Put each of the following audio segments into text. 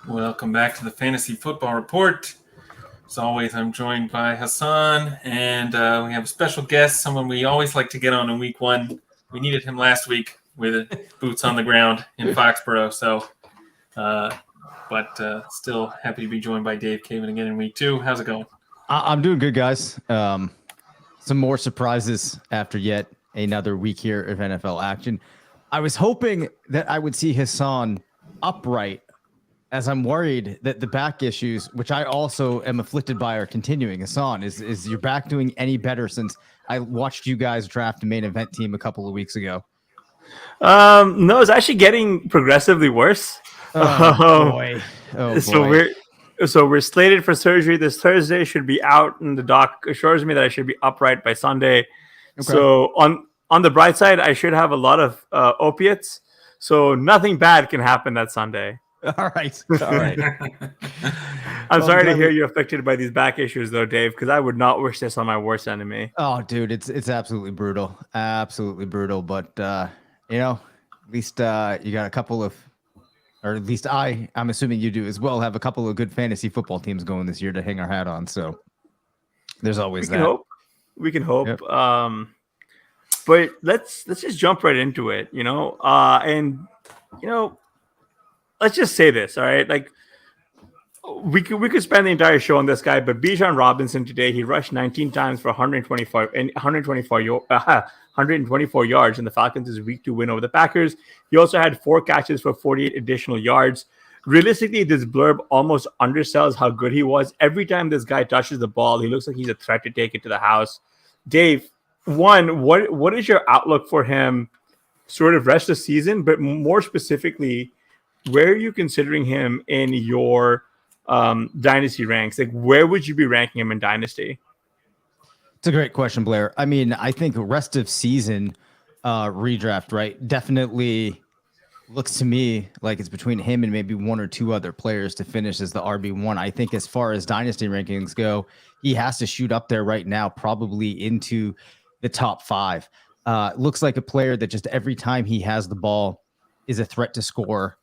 Welcome back to the Fantasy Football Report. As always, I'm joined by Hasan, and we have a special guest, someone we always like to get on in week one. We needed him last week with boots on the ground in Foxborough, but still happy to be joined by Dave Caban again in week two. How's it going? I'm doing good, guys. Some more surprises after yet another week here of NFL action. I was hoping that I would see Hasan upright, as I'm worried that the back issues, which I also am afflicted by, are continuing. Hasan, is your back doing any better since I watched you guys draft a main event team a couple of weeks ago? No, it's actually getting progressively worse. Oh boy. So we're slated for surgery this Thursday. Should be out, and the doc assures me that I should be upright by Sunday. Okay. So on the bright side, I should have a lot of opiates. So nothing bad can happen that Sunday. All right. I'm sorry to hear you're affected by these back issues, though, Dave, because I would not wish this on my worst enemy. Oh, dude, it's absolutely brutal. Absolutely brutal. But, at least you got a couple of, or at least I'm assuming you do as well, have a couple of good fantasy football teams going this year to hang our hat on. So there's always that. We can hope. Yep. But let's just jump right into it, let's just say this, all right? Like, we could spend the entire show on this guy, but Bijan Robinson today, he rushed 19 times for 124 yards in the Falcons' week 2 win over the Packers. He also had 4 catches for 48 additional yards. Realistically, this blurb almost undersells how good he was. Every time this guy touches the ball, he looks like he's a threat to take it to the house. Dave, what is your outlook for him sort of rest of the season, but more specifically, where are you considering him in your dynasty ranks? Like, where would you be ranking him in dynasty? It's a great question, Blair. I mean, I think rest of season redraft, right? Definitely looks to me like it's between him and maybe one or two other players to finish as the RB1. I think as far as dynasty rankings go, he has to shoot up there right now, probably into the top 5. Looks like a player that just every time he has the ball is a threat to score.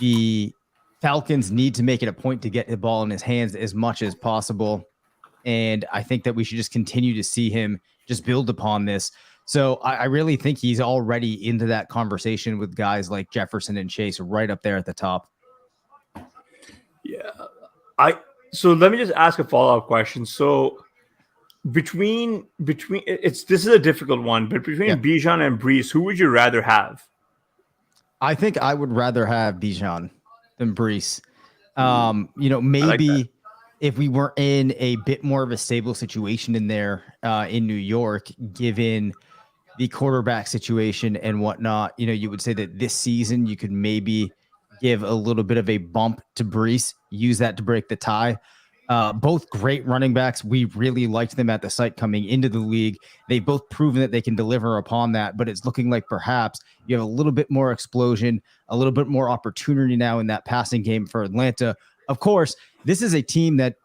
The Falcons need to make it a point to get the ball in his hands as much as possible. And I think that we should just continue to see him just build upon this. So I really think he's already into that conversation with guys like Jefferson and Chase right up there at the top. Yeah. So let me just ask a follow-up question. So between this is a difficult one, but between Bijan and Brees, who would you rather have? I think I would rather have Bijan than Brees. Maybe like if we were in a bit more of a stable situation in there in New York, given the quarterback situation and whatnot, you would say that this season you could maybe give a little bit of a bump to Brees, use that to break the tie. Both great running backs. We really liked them at the site coming into the league. They've both proven that they can deliver upon that, but it's looking like perhaps you have a little bit more explosion, a little bit more opportunity now in that passing game for Atlanta. Of course, this is a team that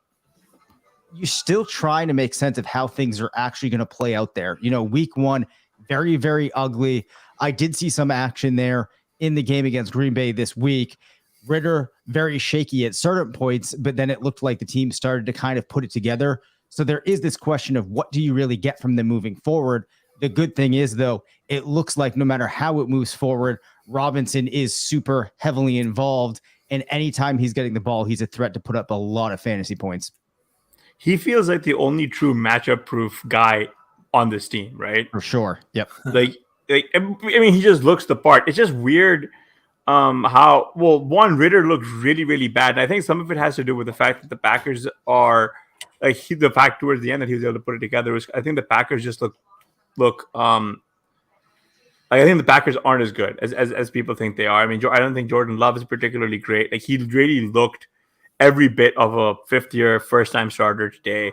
you're still trying to make sense of how things are actually going to play out there. Week 1, very, very ugly. I did see some action there in the game against Green Bay this week. Ritter, very shaky at certain points, but then it looked like the team started to kind of put it together. So there is this question of what do you really get from them moving forward? The good thing is, though, it looks like no matter how it moves forward, Robinson is super heavily involved. And anytime he's getting the ball, he's a threat to put up a lot of fantasy points. He feels like the only true matchup-proof guy on this team, right? For sure. Yep. He just looks the part. It's just weird. Ritter looked really, really bad. And I think some of it has to do with the fact that the Packers are the fact towards the end that he was able to put it together was, I think the Packers just I think the Packers aren't as good as people think they are. I mean, I don't think Jordan Love is particularly great. He really looked every bit of a fifth-year, first-time starter today.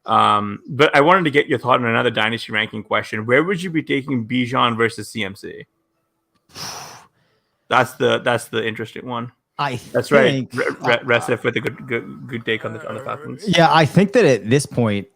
But I wanted to get your thought on another dynasty ranking question. Where would you be taking Bijan versus CMC? That's the interesting one. That's think, right. Resif with a good take on the Falcons. Yeah, I think that at this point,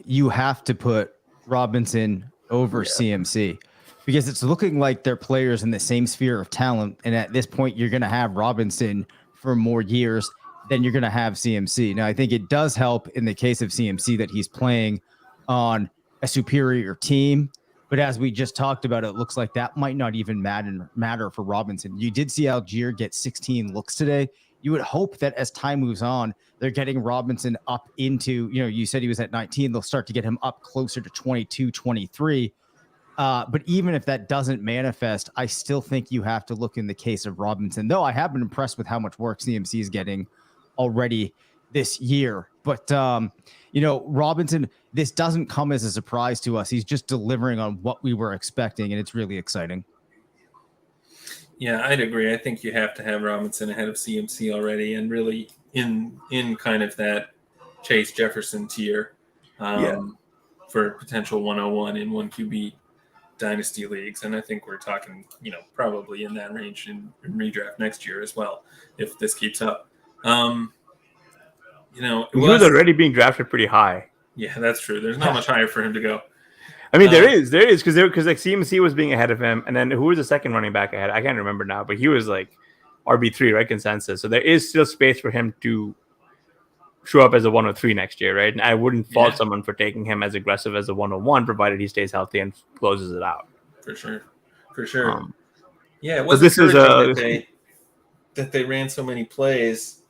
you have to put Robinson over CMC because it's looking like they're players in the same sphere of talent. And at this point, you're going to have Robinson for more years than you're going to have CMC. Now, I think it does help in the case of CMC that he's playing on a superior team. But as we just talked about, it looks like that might not even matter for Robinson. You did see Algier get 16 looks today. You would hope that as time moves on, they're getting Robinson up into, you said he was at 19. They'll start to get him up closer to 22, 23. But even if that doesn't manifest, I still think you have to look in the case of Robinson, though I have been impressed with how much work CMC is getting already this year. But, Robinson, this doesn't come as a surprise to us. He's just delivering on what we were expecting, and it's really exciting. Yeah, I'd agree. I think you have to have Robinson ahead of CMC already, and really in kind of that Chase Jefferson tier for potential 101 in 1QB dynasty leagues. And I think we're talking, probably in that range in redraft next year as well, if this keeps up. He was already being drafted pretty high. Yeah, that's true. There's not much higher for him to go. I mean, there is because like CMC was being ahead of him, and then who was the second running back ahead? I can't remember now, but he was like RB3, right? Consensus. So there is still space for him to show up as a 103 next year, right? And I wouldn't fault someone for taking him as aggressive as a 101, provided he stays healthy and closes it out. For sure. It was that they ran so many plays.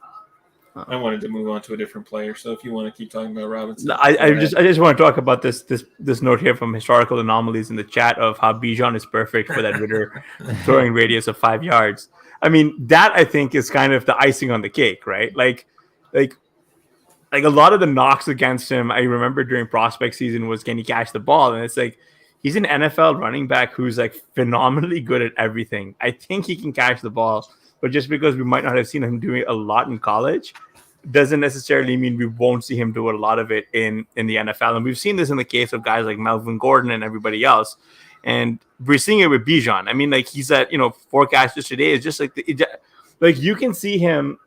I wanted to move on to a different player. So if you want to keep talking about Robinson, I just want to talk about this note here from Historical Anomalies in the chat of how Bijan is perfect for that Ritter throwing radius of 5 yards. I mean, that I think is kind of the icing on the cake, right? Like a lot of the knocks against him, I remember during prospect season was, can he catch the ball? And it's like, he's an NFL running back who's like phenomenally good at everything. I think he can catch the ball, but just because we might not have seen him doing a lot in college doesn't necessarily mean we won't see him do a lot of it in the NFL. And we've seen this in the case of guys like Melvin Gordon and everybody else. And we're seeing it with Bijan. I mean, like he's at, forecast just today is just like, like you can see him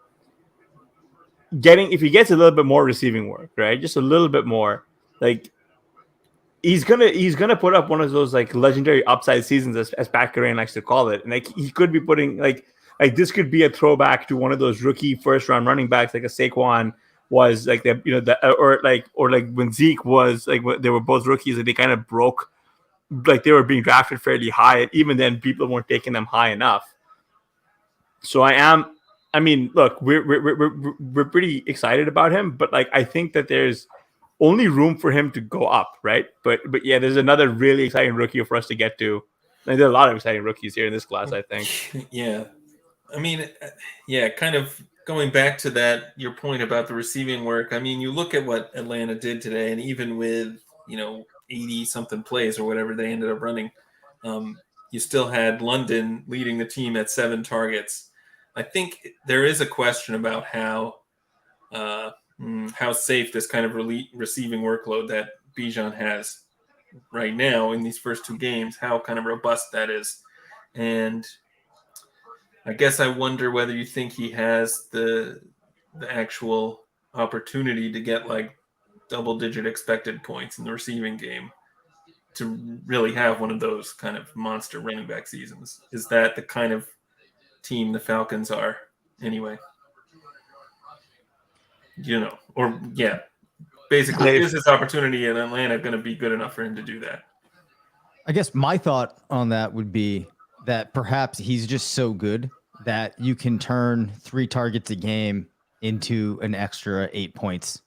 getting, if he gets a little bit more receiving work, right? Just a little bit more, like he's gonna put up one of those like legendary upside seasons as Pat Kerrane likes to call it. And like he could be putting like this could be a throwback to one of those rookie first round running backs, like a Saquon was like or like when Zeke was like, they were both rookies, like they kind of broke, like they were being drafted fairly high. And even then people weren't taking them high enough. So I mean, look, we're pretty excited about him, but like I think that there's only room for him to go up, right? But yeah, there's another really exciting rookie for us to get to. And there are a lot of exciting rookies here in this class, I think. Yeah. I mean, kind of going back to that, your point about the receiving work. I mean, you look at what Atlanta did today, and even with, 80-something plays or whatever they ended up running, you still had London leading the team at 7 targets. I think there is a question about how safe this kind of receiving workload that Bijan has right now in these first 2 games, how kind of robust that is. And I guess I wonder whether you think he has the actual opportunity to get like double-digit expected points in the receiving game to really have one of those kind of monster running back seasons. Is that the kind of team the Falcons are anyway? Basically, is his opportunity in Atlanta going to be good enough for him to do that? I guess my thought on that would be that perhaps he's just so good that you can turn 3 targets a game into an extra 8 points,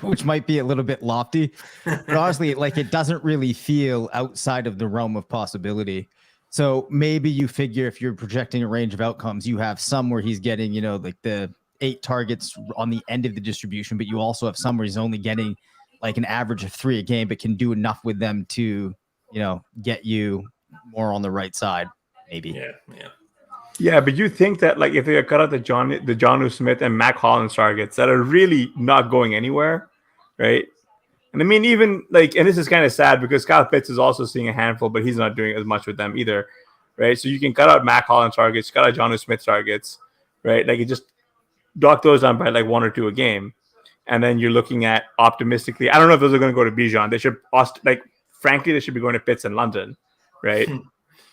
which might be a little bit lofty, but honestly, like it doesn't really feel outside of the realm of possibility. So maybe you figure if you're projecting a range of outcomes, you have some where he's getting, like the 8 targets on the end of the distribution, but you also have some where he's only getting like an average of 3 a game, but can do enough with them to, get you more on the right side, maybe. Yeah, but you think that like if they cut out the Jonnu Smith and Mac Hollins targets that are really not going anywhere, right? And I mean, even like, and this is kind of sad because Kyle Pitts is also seeing a handful, but he's not doing as much with them either, right? So you can cut out Mac Hollins targets, cut out Jonnu Smith targets, right? Like, you just dock those down by like 1 or 2 a game. And then you're looking at optimistically, I don't know if those are going to go to Bijan. They should, like, frankly, they should be going to Pitts in London, right?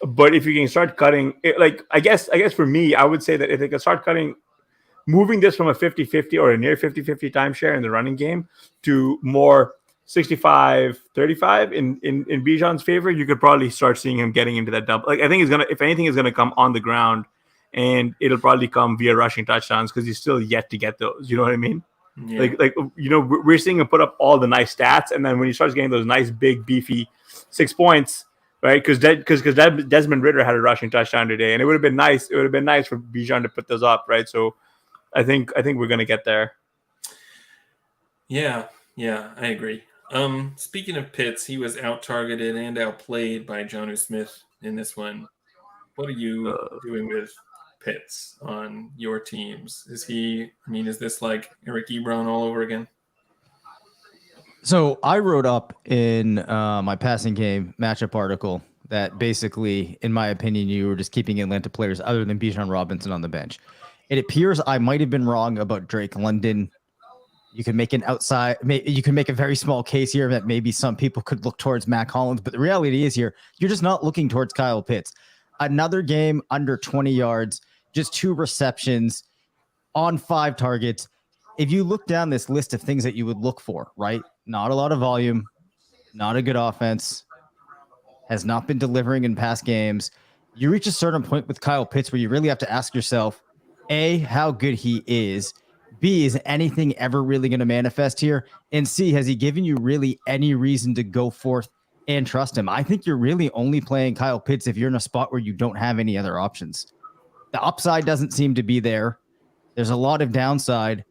But if you can start cutting, like, I guess for me, I would say that if they can start cutting, moving this from a 50-50 or a near 50-50 timeshare in the running game to more 65-35 in Bijan's favor, you could probably start seeing him getting into that double. Like, I think he's gonna, if anything, is gonna come on the ground, and it'll probably come via rushing touchdowns because he's still yet to get those. You know what I mean? Yeah. Like we're seeing him put up all the nice stats, and then when he starts getting those nice big beefy 6 points, right? Because Desmond Ridder had a rushing touchdown today, and it would have been nice. It would have been nice for Bijan to put those up, right? So I think we're gonna get there. Yeah, I agree. Speaking of Pitts, he was out targeted and outplayed by Jonnu Smith in this one. What are you doing with Pitts on your teams? Is this like Eric Ebron all over again? So I wrote up in my passing game matchup article that basically, in my opinion, you were just keeping Atlanta players other than Bijan Robinson on the bench. It appears I might have been wrong about Drake London. You can make a very small case here that maybe some people could look towards Mac Hollins, but the reality is here, you're just not looking towards Kyle Pitts. Another game under 20 yards, just 2 receptions on 5 targets. If you look down this list of things that you would look for, right? Not a lot of volume, not a good offense, has not been delivering in past games. You reach a certain point with Kyle Pitts where you really have to ask yourself, A, how good he is. B, is anything ever really going to manifest here? And C, has he given you really any reason to go forth and trust him? I think you're really only playing Kyle Pitts if you're in a spot where you don't have any other options. The upside doesn't seem to be there. There's a lot of downside.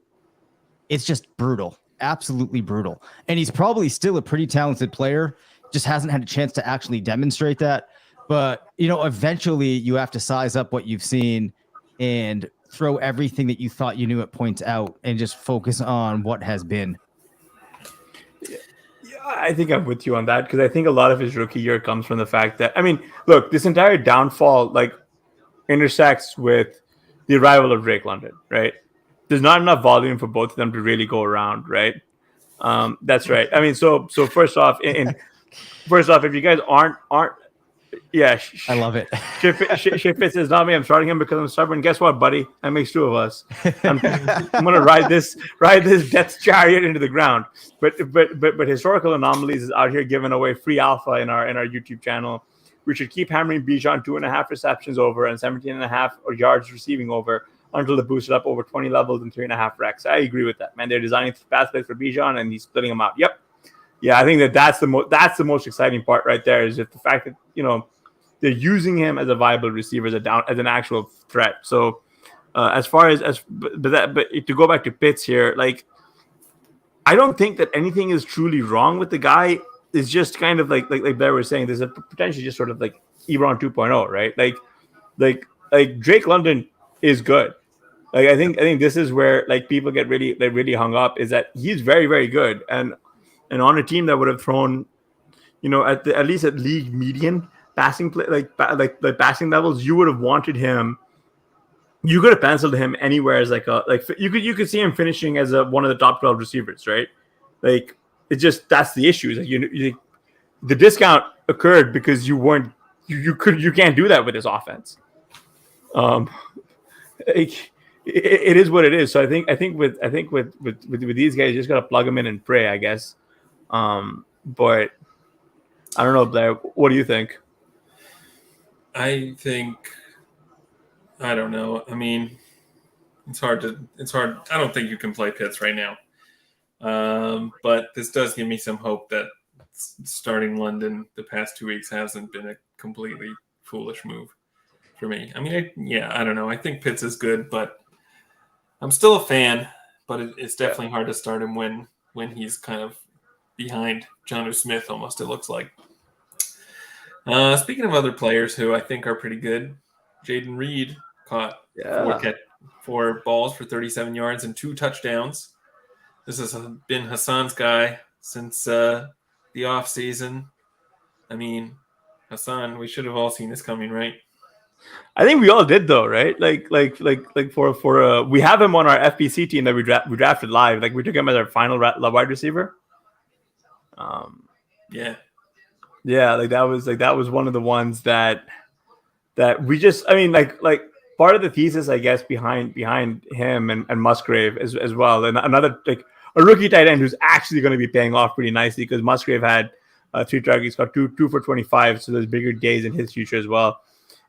It's just brutal, absolutely brutal. And he's probably still a pretty talented player, just hasn't had a chance to actually demonstrate that. But, eventually you have to size up what you've seen and throw everything that you thought you knew at points out and just focus on what has been. Yeah, I think I'm with you on that because I think a lot of his rookie year comes from the fact that, look, this entire downfall intersects with the arrival of Drake London, right? There's not enough volume for both of them to really go around, right? That's right. So first off, if you guys aren't, yeah, I love it. Shit Fitz is not me. I'm starting him because I'm stubborn. Guess what, buddy? That makes 2 of us. I'm gonna ride this death chariot into the ground. But historical anomalies is out here giving away free alpha in our YouTube channel. We should keep hammering Bijan 2.5 receptions over and 17.5 yards receiving over until they boost it up over 20 levels and 3.5 recs. I agree with that, man. They're designing pass plays for Bijan and he's splitting them out. Yep. Yeah, I think that's the most exciting part right there is just the fact that they're using him as a viable receiver as an actual threat. So as far as but to go back to Pitts here, I don't think that anything is truly wrong with the guy. It's just kind of like Blair was saying, there's a potentially just sort of like Ebron 2.0, right? Like Drake London is good. I think this is where people get really hung up is that he's very, very good and on a team that would have thrown, at least at league median passing play, passing levels, you would have wanted him. You could have penciled him anywhere as you could see him finishing as one of the top 12 receivers, right? It's just that's the issue. The discount occurred because you can't do that with this offense. It is what it is. So I think with these guys, you just gotta plug them in and pray, I guess. But I don't know, Blair. What do you think? I don't know. It's hard. I don't think you can play Pitts right now. But this does give me some hope that starting London the past 2 weeks hasn't been a completely foolish move for me. I don't know. I think Pitts is good, but I'm still a fan. But it's definitely hard to start him when he's kind of behind Jonnu Smith almost, it looks like. Speaking of other players who I think are pretty good, Jaden Reed caught 4 balls for 37 yards and 2 touchdowns. This has been Hasan's guy since the off season. I mean, Hasan, we should have all seen this coming, right? I think we all did though, right? For we have him on our FPC team that we drafted live. Like we took him as our final wide receiver. Yeah. Like that was one of the ones that we just. I mean, like part of the thesis, I guess, behind him and Musgrave as well, and another like a rookie tight end who's actually going to be paying off pretty nicely because Musgrave had 3 targets, got two for 25, so there's bigger days in his future as well.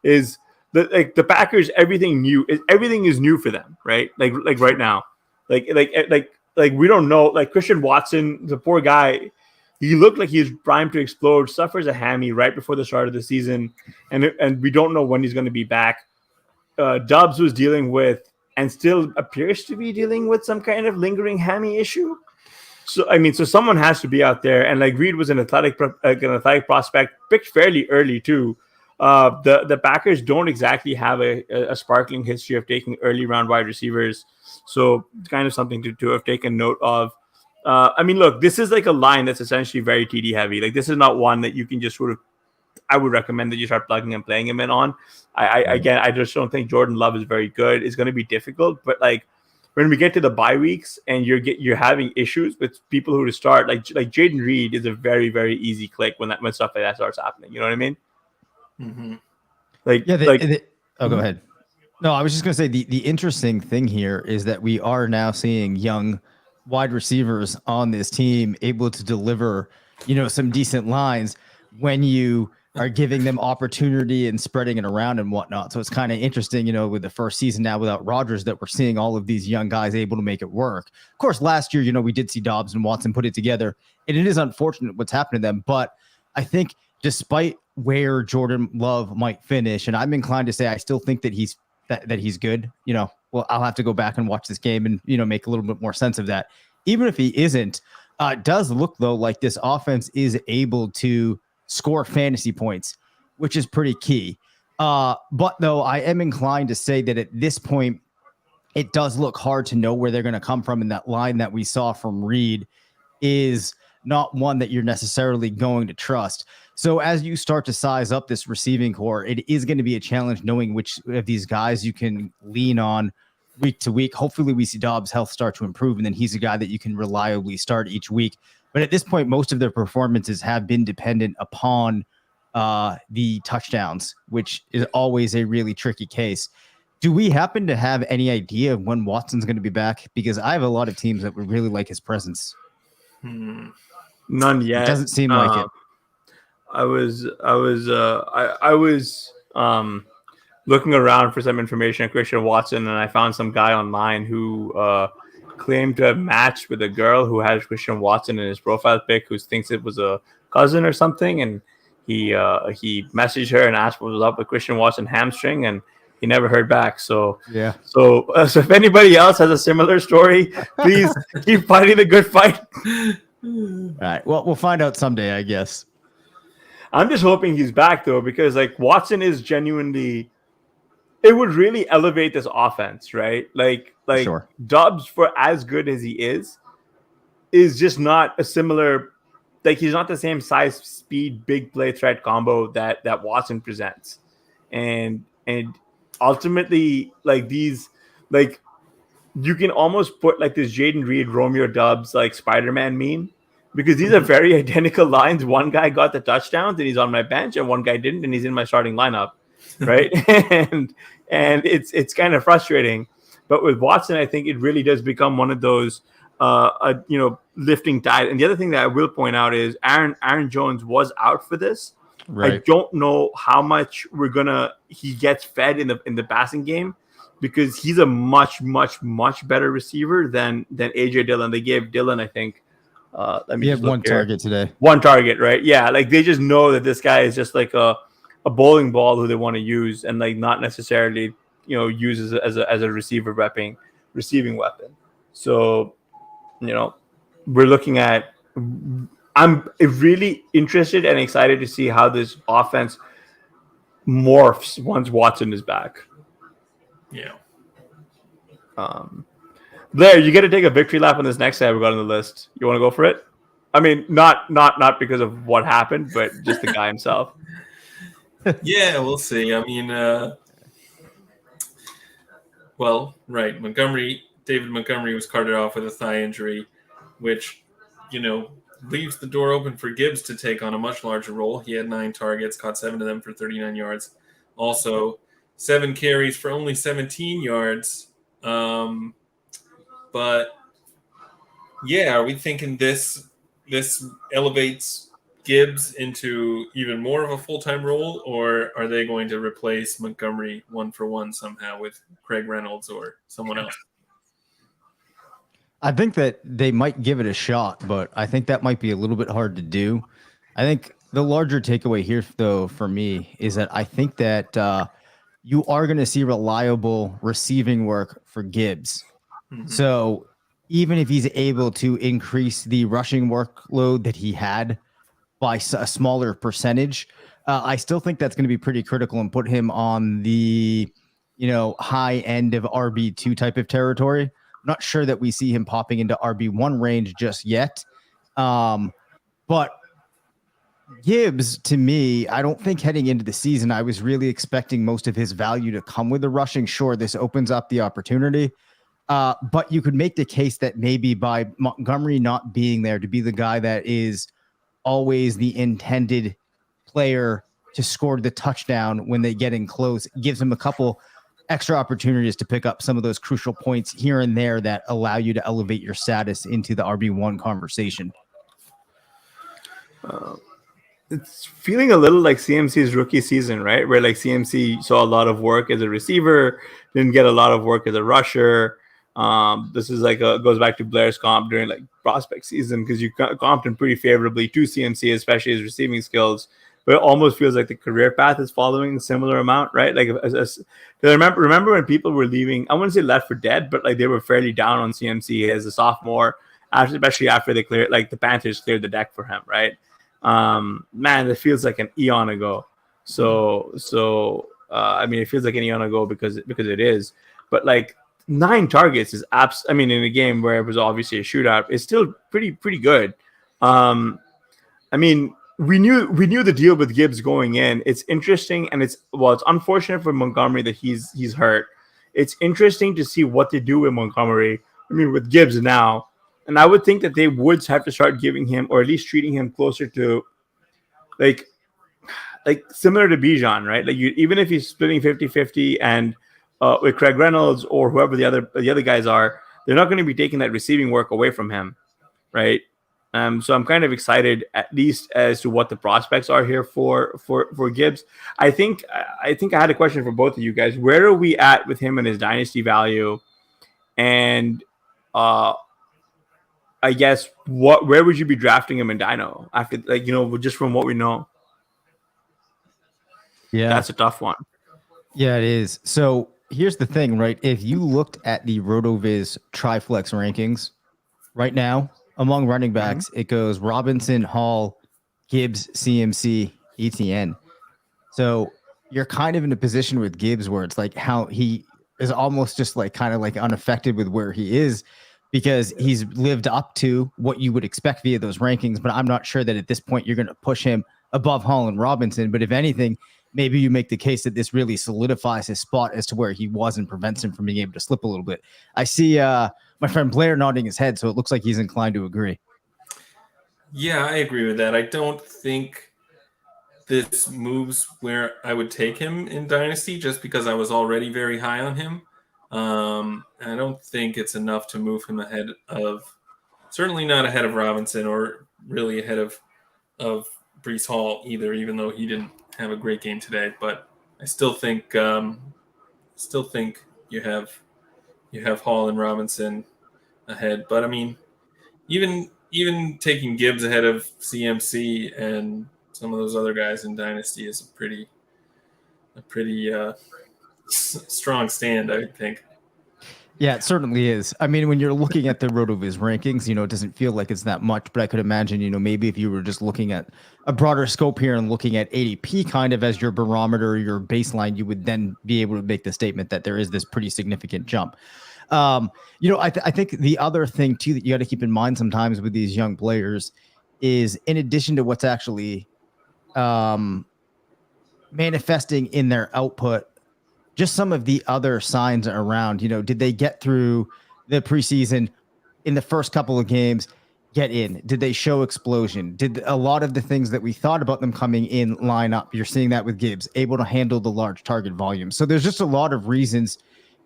Is the Packers everything is new for them, right? Like right now, like we don't know. Like Christian Watson, the poor guy, he looked like he was primed to explode. Suffers a hammy right before the start of the season, and we don't know when he's going to be back. Dobbs was dealing with and still appears to be dealing with some kind of lingering hammy issue. So I mean, so someone has to be out there, and like Reed was an athletic prospect picked fairly early too. The Packers don't exactly have a sparkling history of taking early round wide receivers, so it's kind of something to have taken note of. I mean, look, this is like a line that's essentially very TD heavy. Like this is not one that you can just sort of. I would recommend that you start plugging and playing him in on. I just don't think Jordan Love is very good. It's going to be difficult, but like when we get to the bye weeks and you're having issues with people who to start, like Jaden Reed is a very, very easy click when stuff like that starts happening. You know what I mean? Mm-hmm. Go ahead. No, I was just going to say the interesting thing here is that we are now seeing young wide receivers on this team able to deliver, some decent lines when you are giving them opportunity and spreading it around and whatnot. So it's kind of interesting, with the first season now without Rodgers, that we're seeing all of these young guys able to make it work. Of course, last year, we did see Dobbs and Watson put it together, and it is unfortunate what's happened to them. But I think despite where Jordan Love might finish, and I'm inclined to say I still think that he's good. Well, I'll have to go back and watch this game and make a little bit more sense of that. Even if he isn't, it does look though like this offense is able to score fantasy points, which is pretty key. But though I am inclined to say that at this point, it does look hard to know where they're going to come from. And that line that we saw from Reed is not one that you're necessarily going to trust. So as you start to size up this receiving core, it is going to be a challenge knowing which of these guys you can lean on week to week. Hopefully we see Dobbs' health start to improve, and then he's a guy that you can reliably start each week. But at this point, most of their performances have been dependent upon the touchdowns, which is always a really tricky case. Do we happen to have any idea of when Watson's going to be back? Because I have a lot of teams that would really like his presence. None yet. It doesn't seem like it. I was looking around for some information on Christian Watson, and I found some guy online who claimed to have matched with a girl who had Christian Watson in his profile pic, who thinks it was a cousin or something, and he messaged her and asked what was up with Christian Watson hamstring, and he never heard back. So yeah. So if anybody else has a similar story, please keep fighting the good fight. All right. Well, we'll find out someday, I guess. I'm just hoping he's back though, because like Watson is genuinely. It would really elevate this offense, right? Like sure. Dobbs, for as good as he is just not a similar. Like he's not the same size, speed, big play threat combo that Watson presents, and ultimately like these like you can almost put like this Jaden Reed, Romeo Doubs like Spider-Man meme, because these are very identical lines. One guy got the touchdowns and he's on my bench, and one guy didn't and he's in my starting lineup, right? and it's kind of frustrating. But with Watson, I think it really does become one of those lifting tide. And the other thing that I will point out is Aaron Jones was out for this. Right. I don't know how much he gets fed in the passing game, because he's a much, much, much better receiver than AJ Dillon. They gave Dillon, I think. He had one target today. One target, right? Yeah, like they just know that this guy is just like a bowling ball who they want to use, and like not necessarily use as a receiving weapon. So we're looking at. I'm really interested and excited to see how this offense morphs once Watson is back. Yeah. Blair, you get to take a victory lap on this next guy we got on the list. You want to go for it? I mean, not because of what happened, but just the guy himself. Yeah, we'll see. I mean, right. David Montgomery was carted off with a thigh injury, which, leaves the door open for Gibbs to take on a much larger role. He had 9 targets, caught 7 of them for 39 yards. Also, 7 carries for only 17 yards. But yeah, are we thinking this elevates Gibbs into even more of a full-time role, or are they going to replace Montgomery 1-for-1 somehow with Craig Reynolds or someone else? I think that they might give it a shot, but I think that might be a little bit hard to do. I think the larger takeaway here, though, for me, is that I think that you are going to see reliable receiving work for Gibbs. Mm-hmm. So even if he's able to increase the rushing workload that he had by a smaller percentage, I still think that's going to be pretty critical and put him on the, high end of RB2 type of territory. I'm not sure that we see him popping into RB1 range just yet. But Gibbs, to me, I don't think heading into the season, I was really expecting most of his value to come with the rushing. Sure, this opens up the opportunity. But you could make the case that maybe by Montgomery not being there to be the guy that is always the intended player to score the touchdown when they get in close, gives him a couple extra opportunities to pick up some of those crucial points here and there that allow you to elevate your status into the RB1 conversation. It's feeling a little like CMC's rookie season, right? Where like CMC saw a lot of work as a receiver, didn't get a lot of work as a rusher. This is like goes back to Blair's comp during like prospect season, because you comped him pretty favorably to CMC, especially his receiving skills. But it almost feels like the career path is following a similar amount, right? Like, remember when people were leaving, I wouldn't say left for dead, but like they were fairly down on CMC as a sophomore, especially after they cleared, like the Panthers cleared the deck for him, right? Man, it feels like an eon ago. So I mean, it feels like an eon ago because it is. But like 9 targets is in a game where it was obviously a shootout, it's still pretty good. I mean, we knew the deal with Gibbs going in. It's interesting, and it's unfortunate for Montgomery that he's hurt. It's interesting to see what they do with Montgomery. I mean, with Gibbs now, and I would think that they would have to start giving him, or at least treating him closer to, like similar to Bijan, right? Like even if he's splitting 50-50 and with Craig Reynolds or whoever the other guys are, they're not going to be taking that receiving work away from him, right? So I'm kind of excited, at least as to what the prospects are here for Gibbs. I think I had a question for both of you guys. Where are we at with him and his dynasty value? And I guess where would you be drafting him in Dino after, just from what we know? Yeah, that's a tough one. Yeah, it is. So here's the thing, right? If you looked at the RotoViz Triflex rankings right now, among running backs, it goes Robinson, Hall, Gibbs, CMC, ETN. So you're kind of in a position with Gibbs where it's like how he is almost just like kind of like unaffected with where he is, because he's lived up to what you would expect via those rankings. But I'm not sure that at this point you're going to push him above Hall and Robinson. But if anything, maybe you make the case that this really solidifies his spot as to where he was and prevents him from being able to slip a little bit. I see my friend Blair nodding his head, so it looks like he's inclined to agree. Yeah, I agree with that. I don't think this moves where I would take him in Dynasty, just because I was already very high on him. I don't think it's enough to move him ahead of, certainly not ahead of Robinson, or really ahead of Breece Hall either, even though he didn't have a great game today. But I still think you have Hall and Robinson ahead. But I mean, even taking Gibbs ahead of CMC and some of those other guys in Dynasty is a pretty strong stand, I think. Yeah, it certainly is. I mean, when you're looking at the RotoViz rankings, it doesn't feel like it's that much, but I could imagine, maybe if you were just looking at a broader scope here and looking at ADP kind of as your barometer, your baseline, you would then be able to make the statement that there is this pretty significant jump. I think the other thing too that you got to keep in mind sometimes with these young players is, in addition to what's actually manifesting in their output, just some of the other signs around, did they get through the preseason in the first couple of games, get in? Did they show explosion? Did a lot of the things that we thought about them coming in line up? You're seeing that with Gibbs, able to handle the large target volume. So there's just a lot of reasons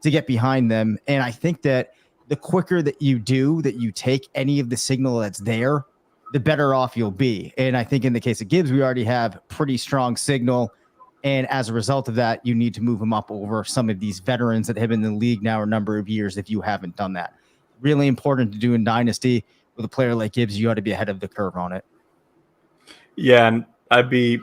to get behind them. And I think that the quicker that you take any of the signal that's there, the better off you'll be. And I think in the case of Gibbs, we already have pretty strong signal. And as a result of that, you need to move him up over some of these veterans that have been in the league now a number of years if you haven't done that. Really important to do in Dynasty. With a player like Gibbs, you ought to be ahead of the curve on it. Yeah, and I'd be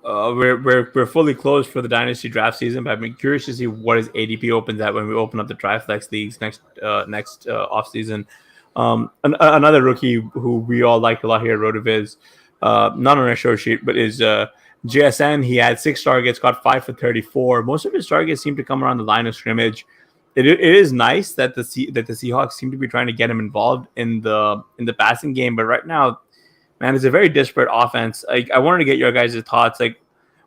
we're fully closed for the Dynasty draft season, but I'd be curious to see what his ADP opens at when we open up the TriFlex leagues next off season. Another rookie who we all like a lot here at RotoViz, not on our show sheet, but is JSN. He had 6 targets, got 5 for 34. Most of his targets seem to come around the line of scrimmage. It is nice that the Seahawks seem to be trying to get him involved in the passing game, but right now, man, it's a very disparate offense. I wanted to get your guys' thoughts. Like,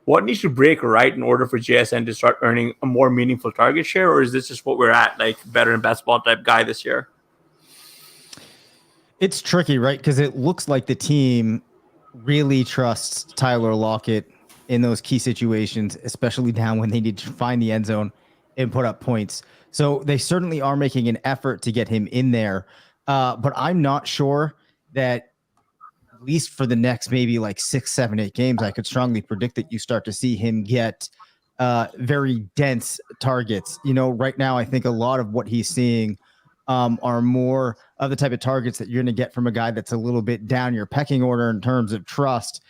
what needs to break right in order for JSN to start earning a more meaningful target share, or is this just what we're at, like better and best ball type guy this year? It's tricky, right? Because it looks like the team really trusts Tyler Lockett in those key situations, especially down when they need to find the end zone and put up points. So they certainly are making an effort to get him in there. But I'm not sure that, at least for the next maybe like 6, 7, 8 games, I could strongly predict that you start to see him get very dense targets. Right now, I think a lot of what he's seeing are more of the type of targets that you're going to get from a guy that's a little bit down your pecking order in terms of trust.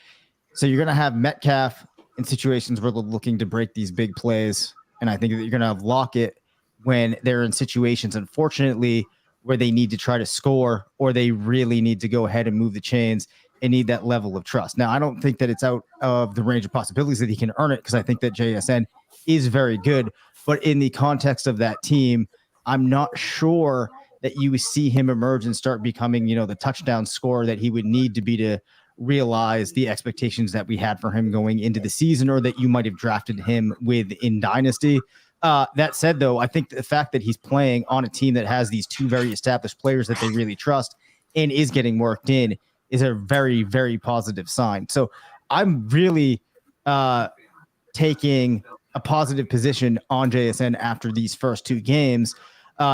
So you're going to have Metcalf in situations where they're looking to break these big plays. And I think that you're going to have Lockett when they're in situations, unfortunately, where they need to try to score or they really need to go ahead and move the chains and need that level of trust. Now, I don't think that it's out of the range of possibilities that he can earn it, because I think that JSN is very good. But in the context of that team, I'm not sure that you see him emerge and start becoming, the touchdown scorer that he would need to be to realize the expectations that we had for him going into the season, or that you might have drafted him with in Dynasty. That said, though, I think the fact that he's playing on a team that has these 2 very established players that they really trust and is getting worked in is a very, very positive sign. So I'm really taking a positive position on JSN after these first 2 games,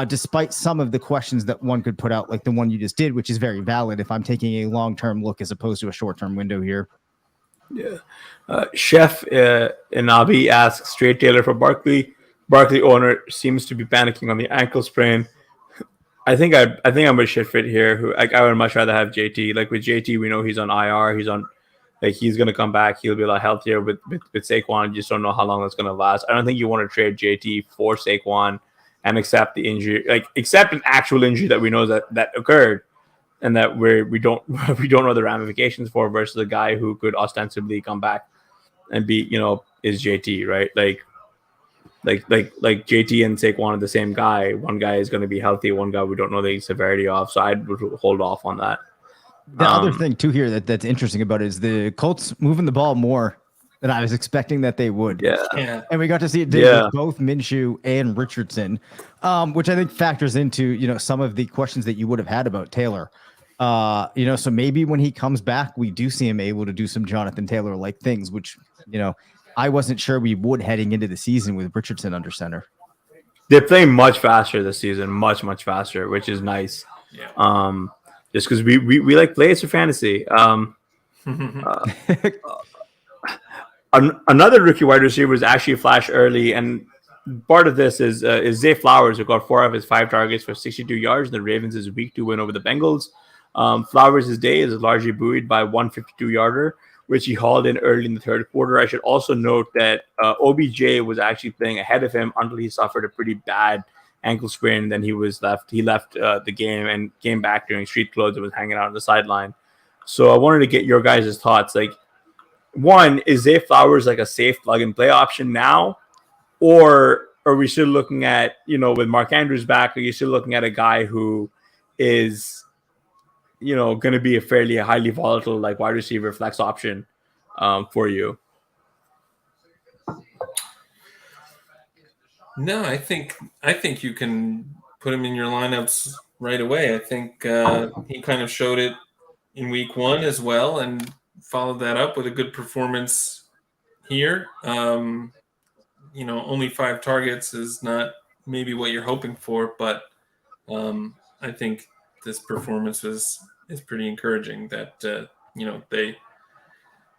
despite some of the questions that one could put out, like the one you just did, which is very valid if I'm taking a long-term look as opposed to a short-term window here. Yeah. Chef Inabi asks, straight Taylor for Barkley. Barkley owner seems to be panicking on the ankle sprain. I think I'm a shit fit here. I would much rather have JT. Like with JT, we know he's on IR. He's gonna come back. He'll be a lot healthier with Saquon. You just don't know how long that's gonna last. I don't think you want to trade JT for Saquon and accept the injury, accept an actual injury that we know that occurred and that we don't know the ramifications for, versus a guy who could ostensibly come back and be, is JT, right? Like JT and Saquon are the same guy. One guy is going to be healthy. One guy we don't know the severity of. So I'd hold off on that. The other thing too here that's interesting about it is the Colts moving the ball more than I was expecting that they would. Yeah. And we got to see it with both Minshew and Richardson, which I think factors into, some of the questions that you would have had about Taylor. So maybe when he comes back, we do see him able to do some Jonathan Taylor like things, which, I wasn't sure we would heading into the season with Richardson under center. They're playing much faster this season, much faster, which is nice. Yeah. Just because we like plays for fantasy. Another rookie wide receiver was actually flashed early, and part of this is Zay Flowers, who got 4 of his 5 targets for 62 yards in the Ravens' Week 2 win over the Bengals. Flowers' day is largely buoyed by 152-yarder, which he hauled in early in the third quarter. I should also note that OBJ was actually playing ahead of him until he suffered a pretty bad ankle sprain, and then he left the game and came back during street clothes and was hanging out on the sideline. So I wanted to get your guys' thoughts. Like, one, is Zay Flowers like a safe plug-and-play option now? Or are we still looking at, with Mark Andrews back, are you still looking at a guy who is going to be a fairly highly volatile like wide receiver flex option for you. No, I think you can put him in your lineups right away. I think he kind of showed it in week 1 as well, and followed that up with a good performance here. Only 5 targets is not maybe what you're hoping for, but I think this performance is pretty encouraging. That they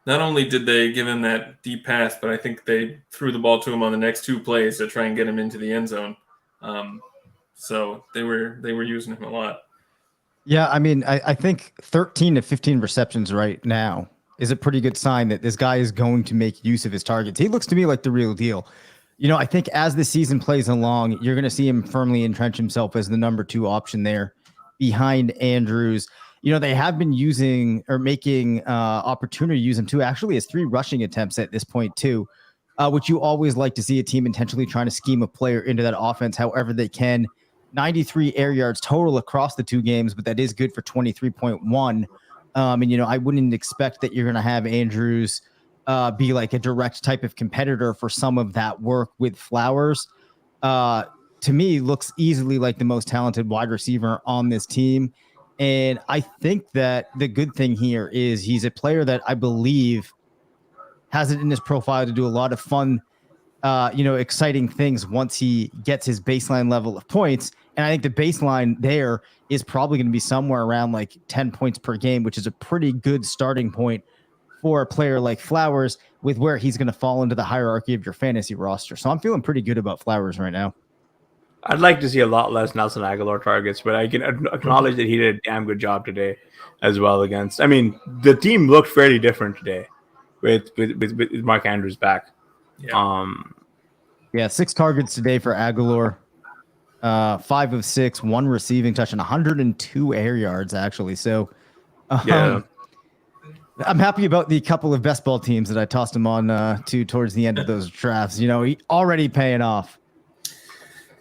not only did they give him that deep pass, but I think they threw the ball to him on the next 2 plays to try and get him into the end zone. So they were using him a lot. Yeah, I mean, I think 13 to 15 receptions right now is a pretty good sign that this guy is going to make use of his targets. He looks to me like the real deal. I think as the season plays along, you're going to see him firmly entrench himself as the number 2 option there behind Andrews. They have been using or making opportunity to use him too. Actually, has 3 rushing attempts at this point too, which you always like to see a team intentionally trying to scheme a player into that offense however they can. 93 air yards total across the 2 games, but that is good for 23.1. And I wouldn't expect that you're going to have Andrews be like a direct type of competitor for some of that work with Flowers. To me, looks easily like the most talented wide receiver on this team. And I think that the good thing here is he's a player that I believe has it in his profile to do a lot of fun, exciting things once he gets his baseline level of points. And I think the baseline there is probably going to be somewhere around like 10 points per game, which is a pretty good starting point for a player like Flowers with where he's going to fall into the hierarchy of your fantasy roster. So I'm feeling pretty good about Flowers right now. I'd like to see a lot less Nelson Aguilar targets, but I can acknowledge that he did a damn good job today as well against. I mean, the team looked fairly different today with Mark Andrews back. Yeah. 6 targets today for Aguilar. 5 of 6, 1 receiving touch, and 102 air yards actually. So I'm happy about the couple of best ball teams that I tossed him on to towards the end of those drafts. He already paying off.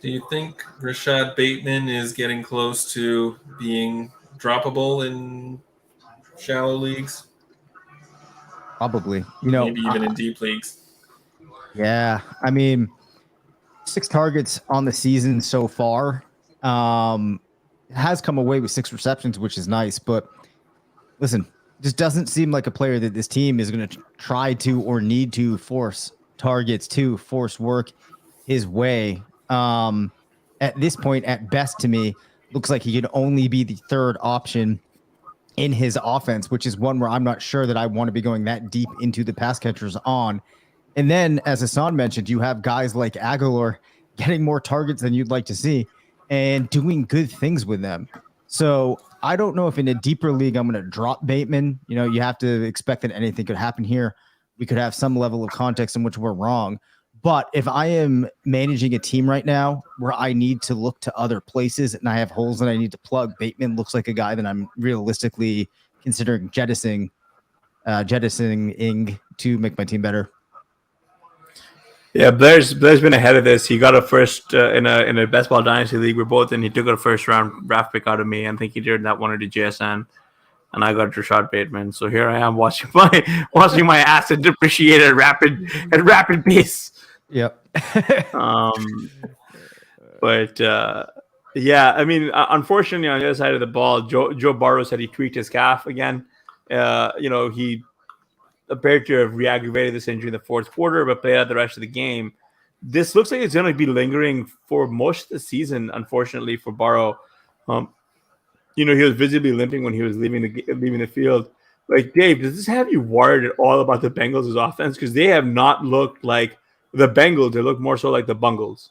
Do you think Rashad Bateman is getting close to being droppable in shallow leagues? Probably. Maybe even in deep leagues. Yeah. I mean, 6 targets on the season so far. Has come away with 6 receptions, which is nice. But listen, just doesn't seem like a player that this team is going to try to or need to force targets to, force work his way. At this point, at best to me, looks like he could only be the 3rd option in his offense, which is one where I'm not sure that I want to be going that deep into the pass catchers on. And then, as Hasan mentioned, you have guys like Aguilar getting more targets than you'd like to see and doing good things with them. So I don't know if in a deeper league I'm going to drop Bateman. You have to expect that anything could happen here. We could have some level of context in which we're wrong. But if I am managing a team right now where I need to look to other places and I have holes that I need to plug, Bateman looks like a guy that I'm realistically considering jettisoning to make my team better. Yeah, Blair's been ahead of this. He got a first in a best ball dynasty league. We're both in. He took a first round draft pick out of me. I think he did that one at the JSN, and I got Rashad Bateman. So here I am watching my asset depreciate at rapid pace. Yep. But I mean, unfortunately, on the other side of the ball, Joe Burrow said he tweaked his calf again. He appeared to have re-aggravated this injury in the 4th quarter, but played out the rest of the game. This looks like it's going to be lingering for most of the season, unfortunately, for Burrow. He was visibly limping when he was leaving the field. Like, Dave, does this have you worried at all about the Bengals' offense? Because they have not looked like the Bengals. They look more so like the Bungles.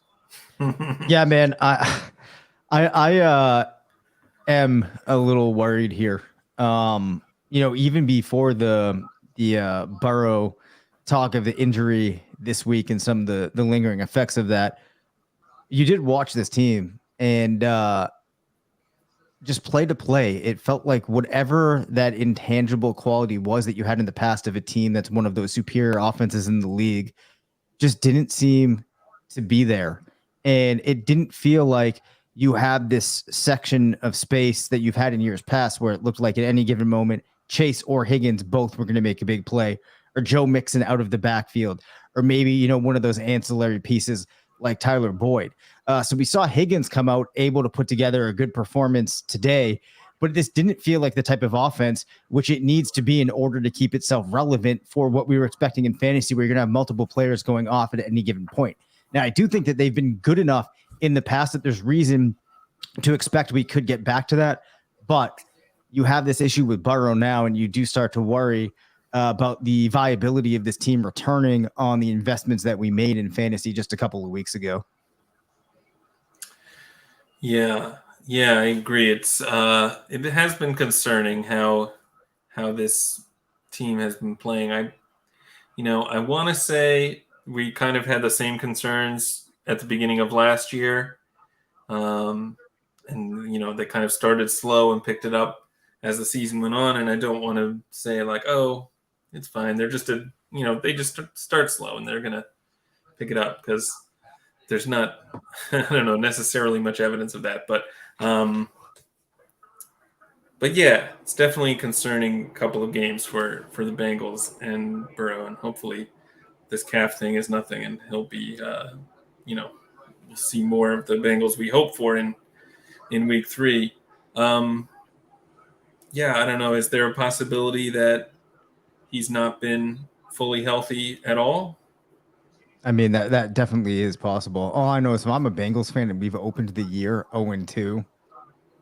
Yeah, man. I am a little worried here. Even before the Burrow talk of the injury this week and some of the lingering effects of that, you did watch this team and just play to play. It felt like whatever that intangible quality was that you had in the past of a team that's one of those superior offenses in the league just didn't seem to be there. And it didn't feel like you have this section of space that you've had in years past where it looked like at any given moment, Chase or Higgins both were going to make a big play, or Joe Mixon out of the backfield, or maybe, one of those ancillary pieces like Tyler Boyd. So we saw Higgins come out able to put together a good performance today, but this didn't feel like the type of offense which it needs to be in order to keep itself relevant for what we were expecting in fantasy, where you're going to have multiple players going off at any given point. Now, I do think that they've been good enough in the past that there's reason to expect we could get back to that, but you have this issue with Burrow now, and you do start to worry about the viability of this team returning on the investments that we made in fantasy just a couple of weeks ago. Yeah, I agree. It has been concerning how this team has been playing. I want to say we kind of had the same concerns at the beginning of last year, and they kind of started slow and picked it up as the season went on. And I don't want to say like, oh, it's fine. They're just they just start slow and they're gonna pick it up, because there's not, I don't know, necessarily much evidence of that. But yeah, it's definitely a concerning couple of games for the Bengals and Burrow, and hopefully this calf thing is nothing, and he'll be, we'll see more of the Bengals we hope for in week 3. Yeah, I don't know. Is there a possibility that he's not been fully healthy at all? I mean, that definitely is possible. All I know is, if I'm a Bengals fan and we've opened the year 0-2,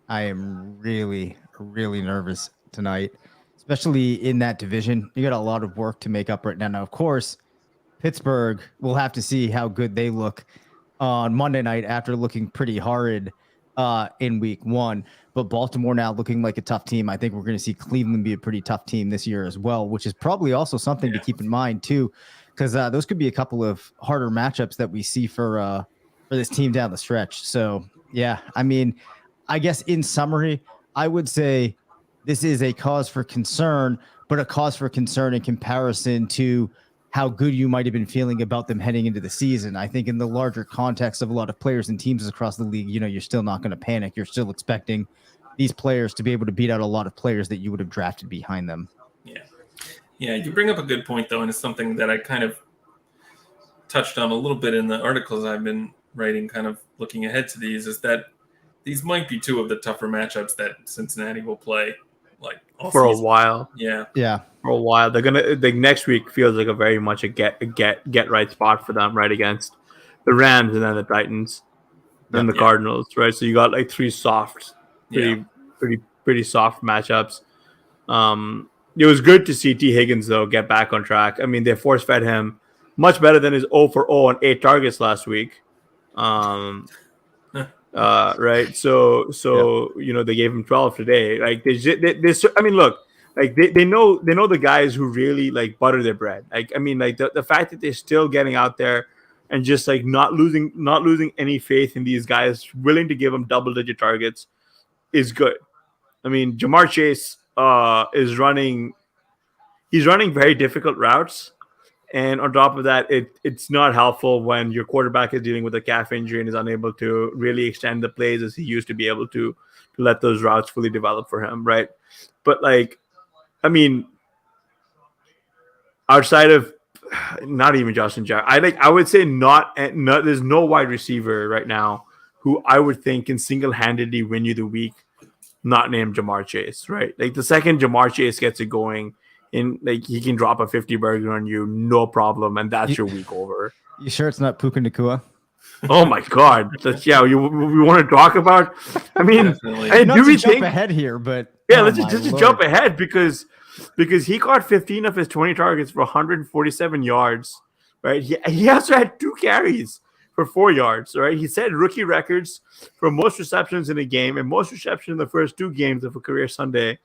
I am really, really nervous tonight, especially in that division. You got a lot of work to make up right now. Now, of course, Pittsburgh, we'll have to see how good they look on Monday night after looking pretty horrid in week 1. But Baltimore now looking like a tough team. I think we're going to see Cleveland be a pretty tough team this year as well, which is probably also something to keep in mind too, because those could be a couple of harder matchups that we see for this team down the stretch. So, yeah, I mean, I guess in summary, I would say this is a cause for concern, but a cause for concern in comparison to how good you might have been feeling about them heading into the season. I think in the larger context of a lot of players and teams across the league, you're still not going to panic. You're still expecting these players to be able to beat out a lot of players that you would have drafted behind them. Yeah, you bring up a good point, though, and it's something that I kind of touched on a little bit in the articles I've been writing, kind of looking ahead to these, is that these might be 2 of the tougher matchups that Cincinnati will play for a while. Yeah. For a while. They're gonna next week feels like a very much a get right spot for them, right, against the Rams and then the Titans and the Cardinals, right? So you got 3 soft, pretty soft matchups. It was good to see T. Higgins though get back on track. I mean, they force fed him much better than his 0 for 0 on 8 targets last week. Right. So they gave him 12 today. They know the guys who really butter their bread. The fact that they're still getting out there and just not losing any faith in these guys, willing to give them double-digit targets, is good. I mean, Jahmyr Chase is running. He's running very difficult routes. And on top of that, it's not helpful when your quarterback is dealing with a calf injury and is unable to really extend the plays as he used to be able to let those routes fully develop for him, right? But outside of not even Justin Jackson, I would say not. There's no wide receiver right now who I would think can single-handedly win you the week, not named Jahmyr Chase, right? The second Jahmyr Chase gets it going, he can drop a 50 burger on you, no problem, and that's your week over. You sure it's not Puka Nacua? Oh my God! We want to talk about. I mean, do we jump ahead here? But let's just jump ahead because he caught 15 of his 20 targets for 147 yards. Right? He also had 2 carries for 4 yards. Right? He set rookie records for most receptions in a game and most receptions in the first 2 games of a career Sunday.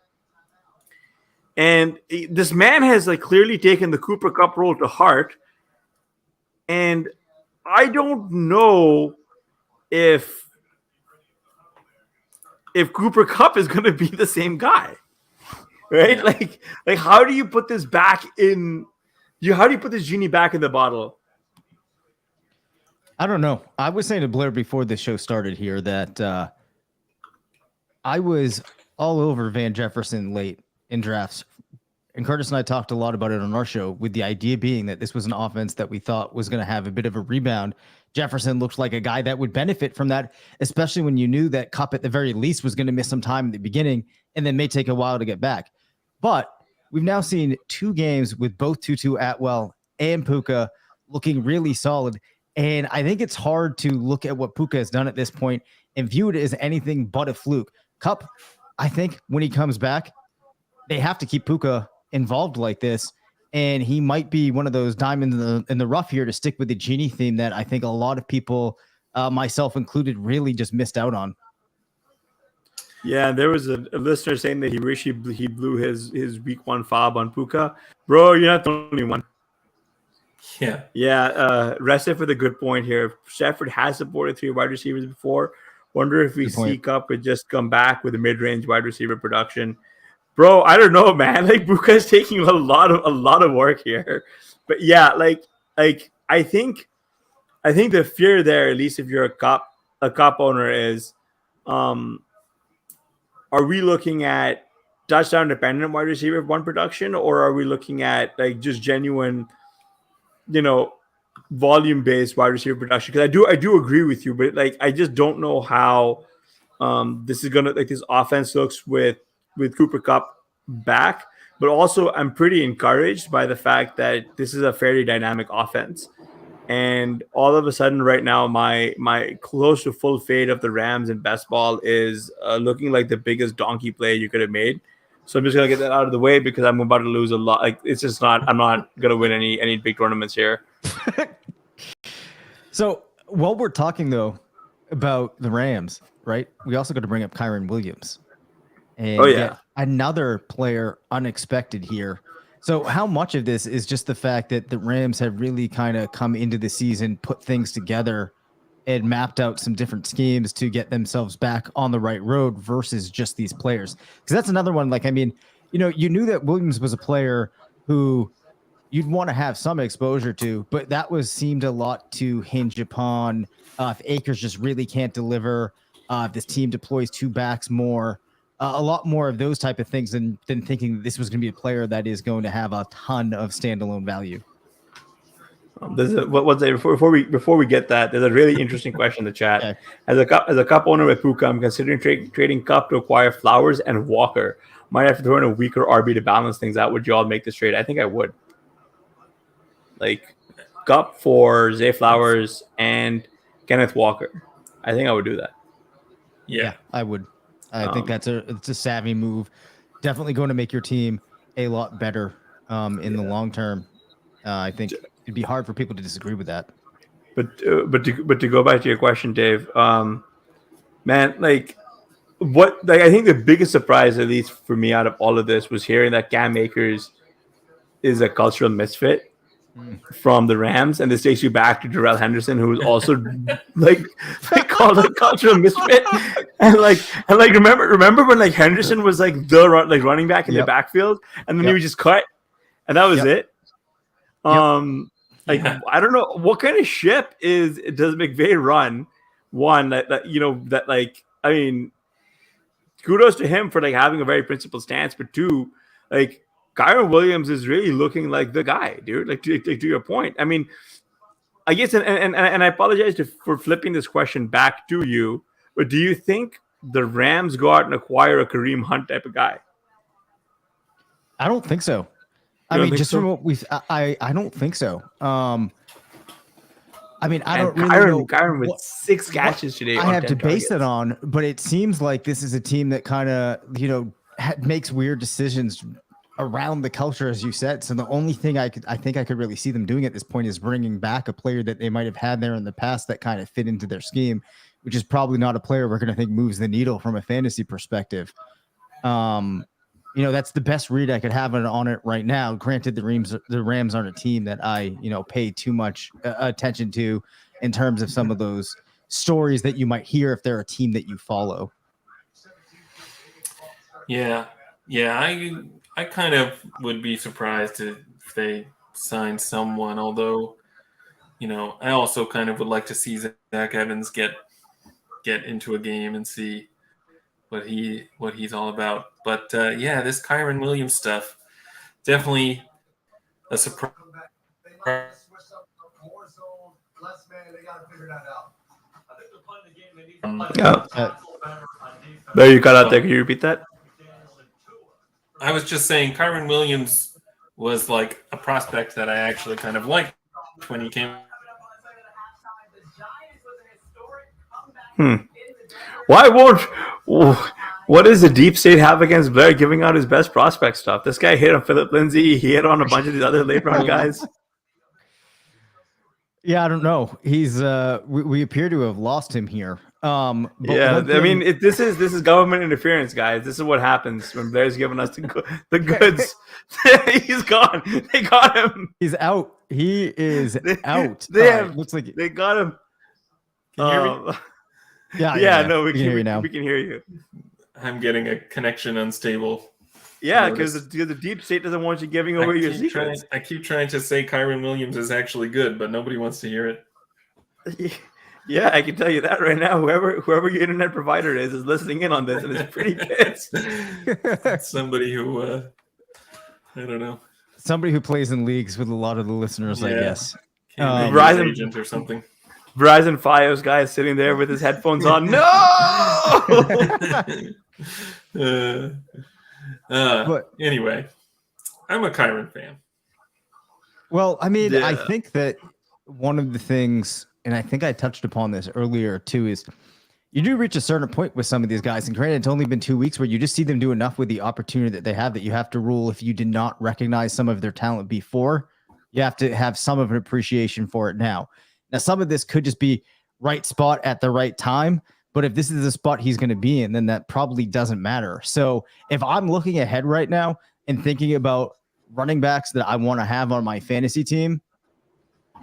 And this man has clearly taken the Cooper Kupp role to heart. And I don't know if Cooper Kupp is going to be the same guy, right? Yeah. How do you put this back in? How do you put this genie back in the bottle? I don't know. I was saying to Blair before the show started here that I was all over Van Jefferson late in drafts. And Curtis and I talked a lot about it on our show, with the idea being that this was an offense that we thought was going to have a bit of a rebound. Jefferson looked like a guy that would benefit from that, especially when you knew that Kupp at the very least was going to miss some time in the beginning and then may take a while to get back. But we've now seen 2 games with both Tutu Atwell and Puka looking really solid. And I think it's hard to look at what Puka has done at this point and view it as anything but a fluke. Kupp, I think when he comes back, they have to keep Puka involved like this, and he might be one of those diamonds in the rough here to stick with the Genie theme that I think a lot of people, myself included, really just missed out on. Yeah, there was a listener saying that he wished he blew his week 1 fob on Puka. Bro, you're not the only one. Yeah. Rested for the good point here. Shepard has supported 3 wide receivers before. Wonder if we see Kupp would just come back with a mid-range wide receiver production. Bro, I don't know, man. Like, Puka is taking a lot of work here. But yeah, like I think the fear there, at least if you're a Kupp owner, is are we looking at touchdown dependent wide receiver 1 production, or are we looking at like just genuine, volume based wide receiver production? Because I do agree with you, but like I just don't know how this is gonna, like, this offense looks with Cooper Kupp back. But also I'm pretty encouraged by the fact that this is a fairly dynamic offense. And all of a sudden right now, my close to full fade of the Rams in best ball is looking like the biggest donkey play you could have made. So I'm just gonna get that out of the way because I'm about to lose a lot. Like, it's just not. I'm not gonna win any big tournaments here. So while we're talking though about the Rams, right? We also got to bring up Kyron Williams, and yet another player unexpected here. So how much of this is just the fact that the Rams have really kind of come into the season, put things together, and mapped out some different schemes to get themselves back on the right road versus just these players? Because that's another one. Like, I mean, you knew that Williams was a player who you'd want to have some exposure to, but that seemed a lot to hinge upon if Akers just really can't deliver, if this team deploys 2 backs more, a lot more of those type of things than thinking that this was going to be a player that is going to have a ton of standalone value. Before we get that, there's a really interesting question in the chat. Okay. As a Kupp owner with Puka, I'm considering trading Kupp to acquire Flowers and Walker. Might have to throw in a weaker RB to balance things out. Would you all make this trade? I think I would. Like, Kupp for Zay Flowers and Kenneth Walker. I think I would do that. Yeah, I would. I think it's a savvy move. Definitely going to make your team a lot better in the long term. I think it'd be hard for people to disagree with that. But to go back to your question, Dave, man, like I think the biggest surprise, at least for me, out of all of this was hearing that Cam Akers is a cultural misfit from the Rams, and this takes you back to Darrell Henderson, who was also like called a cultural misfit, and remember when like Henderson was like the running back in the backfield, and then he was just cut, and that was it. I don't know what kind of ship does McVay run. One I mean, kudos to him for like having a very principled stance, but 2, like, Kyron Williams is really looking like the guy, dude. Like, to your point, I mean, I guess, and I apologize for flipping this question back to you, but do you think the Rams go out and acquire a Kareem Hunt type of guy? I don't think so. I mean, just from what I don't think so. I mean, I don't really know. Kyron with 6 catches today. I have to base it on, but it seems like this is a team that kind of, makes weird decisions around the culture, as you said. So the only thing I think I could really see them doing at this point is bringing back a player that they might have had there in the past that kind of fit into their scheme, which is probably not a player we're going to think moves the needle from a fantasy perspective. That's the best read I could have on it right now. Granted, the Rams aren't a team that I, pay too much attention to in terms of some of those stories that you might hear if they're a team that you follow. Yeah. I kind of would be surprised if they sign someone, although I also kind of would like to see Zach Evans get into a game and see what he's all about. But this Kyron Williams stuff, definitely a surprise. There you cut out there. Can you repeat that? I was just saying Kyron Williams was like a prospect that I actually kind of liked when he came. Why won't? What does the deep state have against Blair giving out his best prospect stuff? This guy hit on Philip Lindsay. He hit on a bunch of these other late round guys. Yeah, I don't know. He's we appear to have lost him here. But this is government interference, guys. This is what happens when Blair's giving us the goods. He's gone. They got him. He's out. He is out. Looks like they got him. Can you hear me? Yeah. No, we can hear you now. We can hear you. I'm getting a connection unstable. Yeah, because the deep state doesn't want you giving over your secrets. I keep trying to say Kyron Williams is actually good, but nobody wants to hear it. Yeah, I can tell you that right now. Whoever your internet provider is listening in on this, and is pretty pissed. Somebody who I don't know. Somebody who plays in leagues with a lot of the listeners, I guess. Verizon agent or something. Verizon Fios guy is sitting there with his headphones on. No. But anyway, I'm a Kyron fan. Well, I mean, I think that one of the things, and I think I touched upon this earlier too, is you do reach a certain point with some of these guys. And granted, it's only been 2 weeks where you just see them do enough with the opportunity that they have that you have to rule if you did not recognize some of their talent before, you have to have some of an appreciation for it now. Now, some of this could just be right spot at the right time. But if this is the spot he's going to be in, then that probably doesn't matter. So if I'm looking ahead right now and thinking about running backs that I want to have on my fantasy team,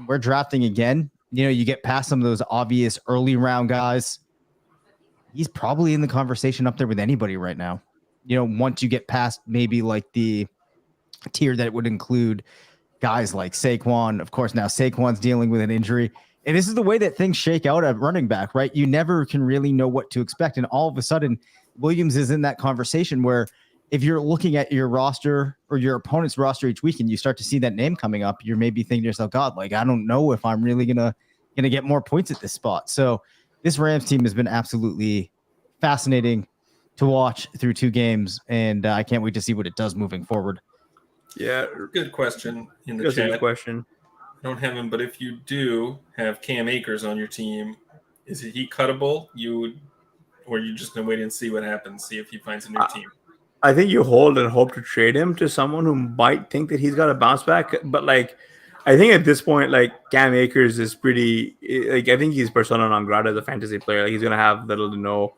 we're drafting again. You get past some of those obvious early round guys. He's probably in the conversation up there with anybody right now. Once you get past maybe like the tier that would include guys like Saquon. Of course, now Saquon's dealing with an injury. And this is the way that things shake out at running back, right? You never can really know what to expect. And all of a sudden, Williams is in that conversation where if you're looking at your roster or your opponent's roster each week and you start to see that name coming up, you're maybe thinking to yourself, God, like, I don't know if I'm really gonna get more points at this spot. So this Rams team has been absolutely fascinating to watch through 2 games. And I can't wait to see what it does moving forward. Yeah, good question in the That's chat. a good question. I don't have him, but if you do have Cam Akers on your team, is he cuttable? Or you just gonna wait and see what happens, see if he finds a new team? I think you hold and hope to trade him to someone who might think that he's got to bounce back. But like, I think at this point, like Cam Akers is pretty. Like, I think he's persona non grata as a fantasy player. Like, he's gonna have little to no.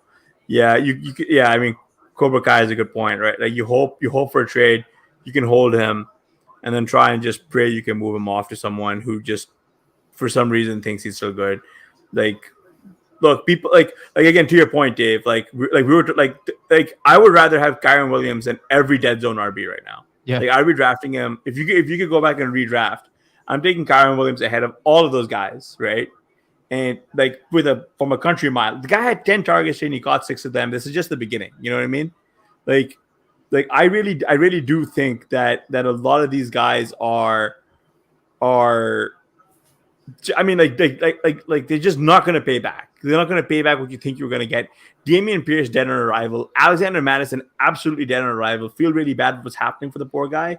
Yeah, you could. Yeah, I mean, Cobra Kai is a good point, right? Like, you hope for a trade. You can hold him, and then try and just pray you can move him off to someone who just, for some reason, thinks he's still good. Like, look, people like again, to your point, Dave. Like we were like I would rather have Kyron Williams than every dead zone RB right now. Yeah, like I'd be drafting him if you could go back and redraft. I'm taking Kyron Williams ahead of all of those guys, right? And like from a country mile, the guy had 10 targets and he caught 6 of them. This is just the beginning. You know what I mean? Like I really do think that a lot of these guys are I mean, they're just not going to pay back. They're not going to pay back what you think you're going to get. Dameon Pierce dead on arrival. Alexander Madison absolutely dead on arrival. Feel really bad what's happening for the poor guy.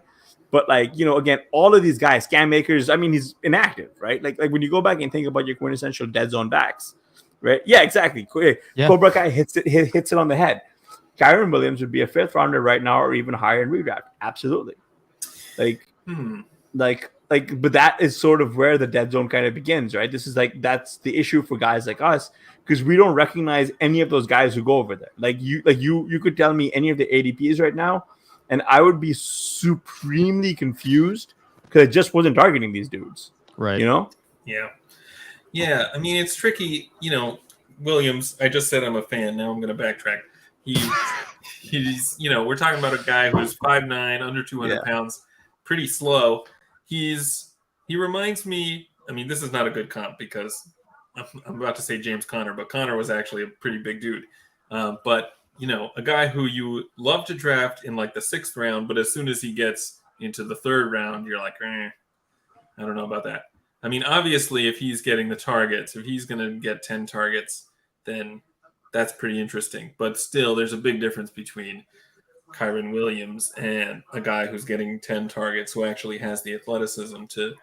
But again, all of these guys, Cam Akers, I mean, he's inactive, right? Like when you go back and think about your quintessential dead zone backs, right? Yeah, exactly. Yeah. Cobra Kai hits it on the head. Kyron Williams would be a 5th rounder right now, or even higher in redraft. Absolutely. But that is sort of where the dead zone kind of begins, right? This is that's the issue for guys like us, because we don't recognize any of those guys who go over there. You could tell me any of the ADPs right now, and I would be supremely confused because I just wasn't targeting these dudes. Right. Yeah. I mean, it's tricky. Williams, I just said I'm a fan. Now I'm going to backtrack. He's we're talking about a guy who's 5'9", under 200 pounds, pretty slow. He reminds me I mean, this is not a good comp because I'm about to say James Conner, but Conner was actually a pretty big dude. But, a guy who you love to draft in like the 6th round, but as soon as he gets into the 3rd round, you're like, I don't know about that. I mean, obviously, if he's getting the targets, if he's going to get 10 targets, then that's pretty interesting. But still, there's a big difference between Kyron Williams and a guy who's getting 10 targets who actually has the athleticism to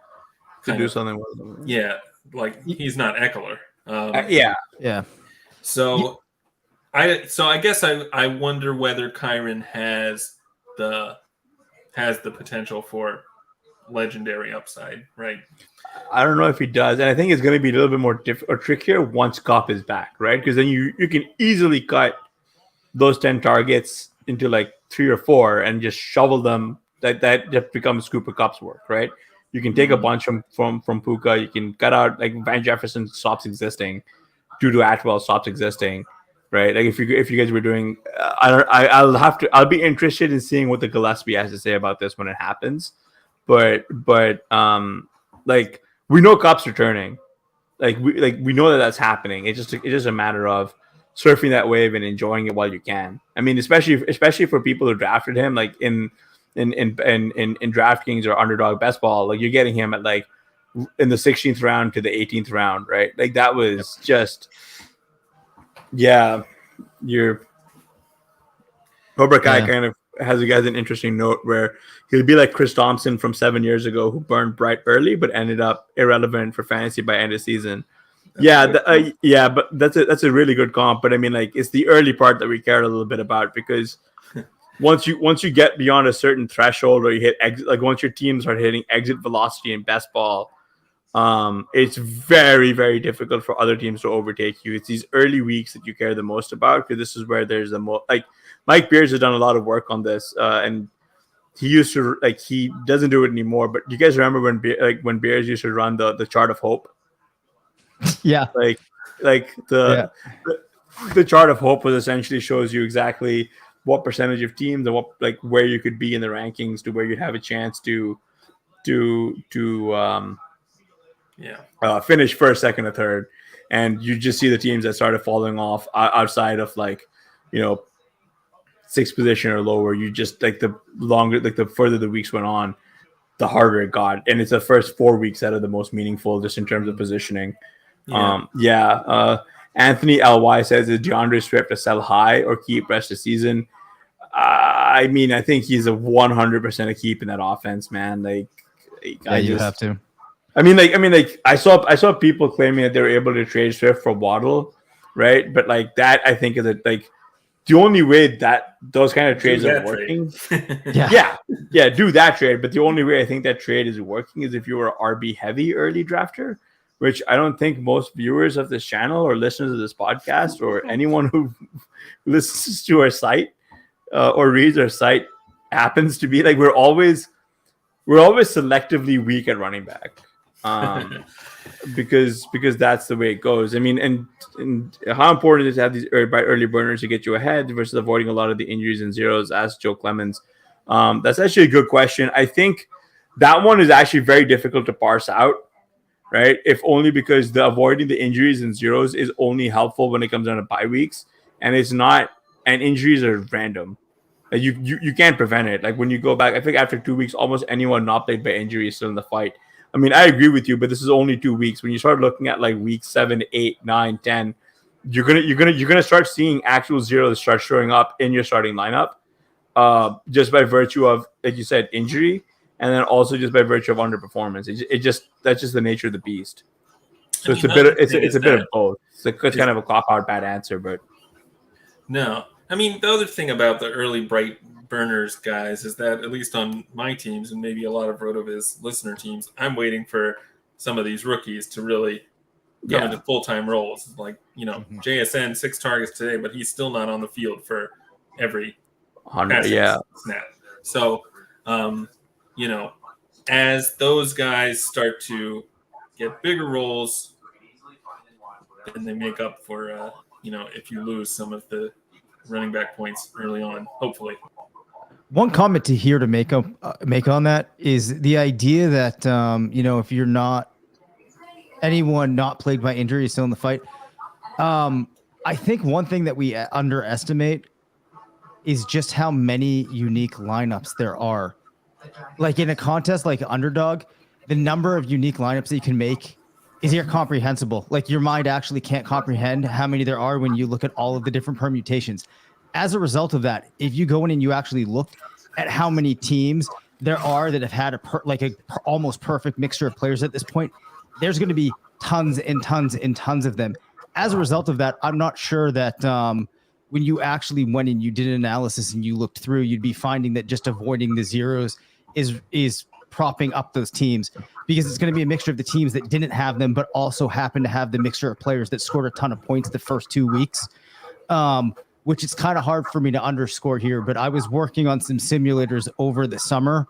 do something with them. Yeah, like he's not Eckler. Yeah. So I guess I wonder whether Kyron has the potential for legendary upside, right? I don't know if he does, and I think it's going to be a little bit more trickier once Kupp is back, right? Because then you can easily cut those 10 targets into like 3 or 4 and just shovel them. That just becomes Cooper Kupp's work, right? You can take a bunch from Puka. You can cut out like Van Jefferson stops existing, Juju Atwell stops existing, right? Like if you guys were doing, I'll be interested in seeing what the Gillespie has to say about this when it happens, but like we know Kupp's returning, like we know that's happening. It's just a matter of surfing that wave and enjoying it while you can. I mean, especially for people who drafted him, like in DraftKings or Underdog Best Ball, like you're getting him at like in the 16th round to the 18th round, right? Like that was just, your Cobra Kai kind of has an interesting note where he'll be like Chris Thompson from 7 years ago who burned bright early but ended up irrelevant for fantasy by end of season. But that's a really good comp. But I mean, like it's the early part that we care a little bit about because once you get beyond a certain threshold or you hit exit, like once your teams are hitting exit velocity in best ball, it's very, very difficult for other teams to overtake you. It's these early weeks that you care the most about because this is where there's the most. Like Mike Beers has done a lot of work on this, and he used to he doesn't do it anymore. But do you guys remember when Beers used to run the chart of hope? Yeah, the chart of hope was essentially shows you exactly what percentage of teams and what where you could be in the rankings to where you'd have a chance to finish first, second, or third, and you just see the teams that started falling off outside of 6th position or lower. You just the further the weeks went on, the harder it got, and it's the first 4 weeks that are the most meaningful just in terms of positioning. Anthony LY says, is DeAndre Swift to sell high or keep rest of the season? I mean, I think he's a 100% a keep in that offense, man. You have to. I mean, I saw people claiming that they were able to trade Swift for Waddle, right? But that, I think is the only way that those kind of trades are working. Do that trade. But the only way I think that trade is working is if you were an RB heavy early drafter, which I don't think most viewers of this channel or listeners of this podcast or anyone who listens to our site or reads our site happens to be. We're always selectively weak at running back. Because that's the way it goes. I mean, and how important is to have these early burners to get you ahead versus avoiding a lot of the injuries and zeros? Asked Joe Clemens. That's actually a good question. I think that one is actually very difficult to parse out, right? If only because the avoiding the injuries and zeros is only helpful when it comes down to bye weeks, and it's not. And injuries are random. You can't prevent it. When you go back, I think after 2 weeks, almost anyone not played by injury is still in the fight. I mean, I agree with you, but this is only 2 weeks. When you start looking at week 7, 8, 9, 10, you're gonna start seeing actual zeros start showing up in your starting lineup, just by virtue of, like you said, injury, and then also just by virtue of underperformance. That's just the nature of the beast. So it's a bit of both. It's kind of a cop-out bad answer, but no. I mean, the other thing about the early bright burners guys is that at least on my teams and maybe a lot of RotoViz listener teams, I'm waiting for some of these rookies to really come into full-time roles. JSN 6 targets today, but he's still not on the field for every 100 snap. So, as those guys start to get bigger roles, then they make up for, if you lose some of the running back points early on, hopefully. One comment to make on that is the idea that if you're not anyone not plagued by injury is still in the fight. I think one thing that we underestimate is just how many unique lineups there are. Like in a contest like Underdog, the number of unique lineups that you can make is incomprehensible. Like your mind actually can't comprehend how many there are when you look at all of the different permutations. As a result of that, if you go in and you actually look at how many teams there are that have had almost perfect mixture of players at this point, there's going to be tons and tons and tons of them. As a result of that, I'm not sure that when you actually went and you did an analysis and you looked through, you'd be finding that just avoiding the zeros is propping up those teams, because it's going to be a mixture of the teams that didn't have them, but also happen to have the mixture of players that scored a ton of points the first 2 weeks, which is kind of hard for me to underscore here. But I was working on some simulators over the summer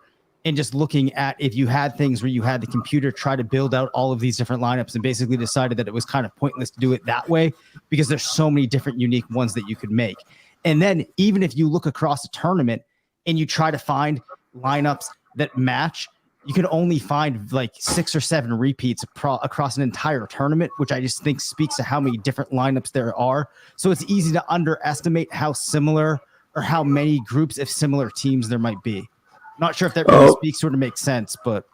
and just looking at if you had things where you had the computer try to build out all of these different lineups, and basically decided that it was kind of pointless to do it that way because there's so many different unique ones that you could make. And then even if you look across a tournament and you try to find lineups that match, you can only find like 6 or 7 repeats across an entire tournament, which I just think speaks to how many different lineups there are. So it's easy to underestimate how similar or how many groups of similar teams there might be. Not sure if that really speaks or makes sense, but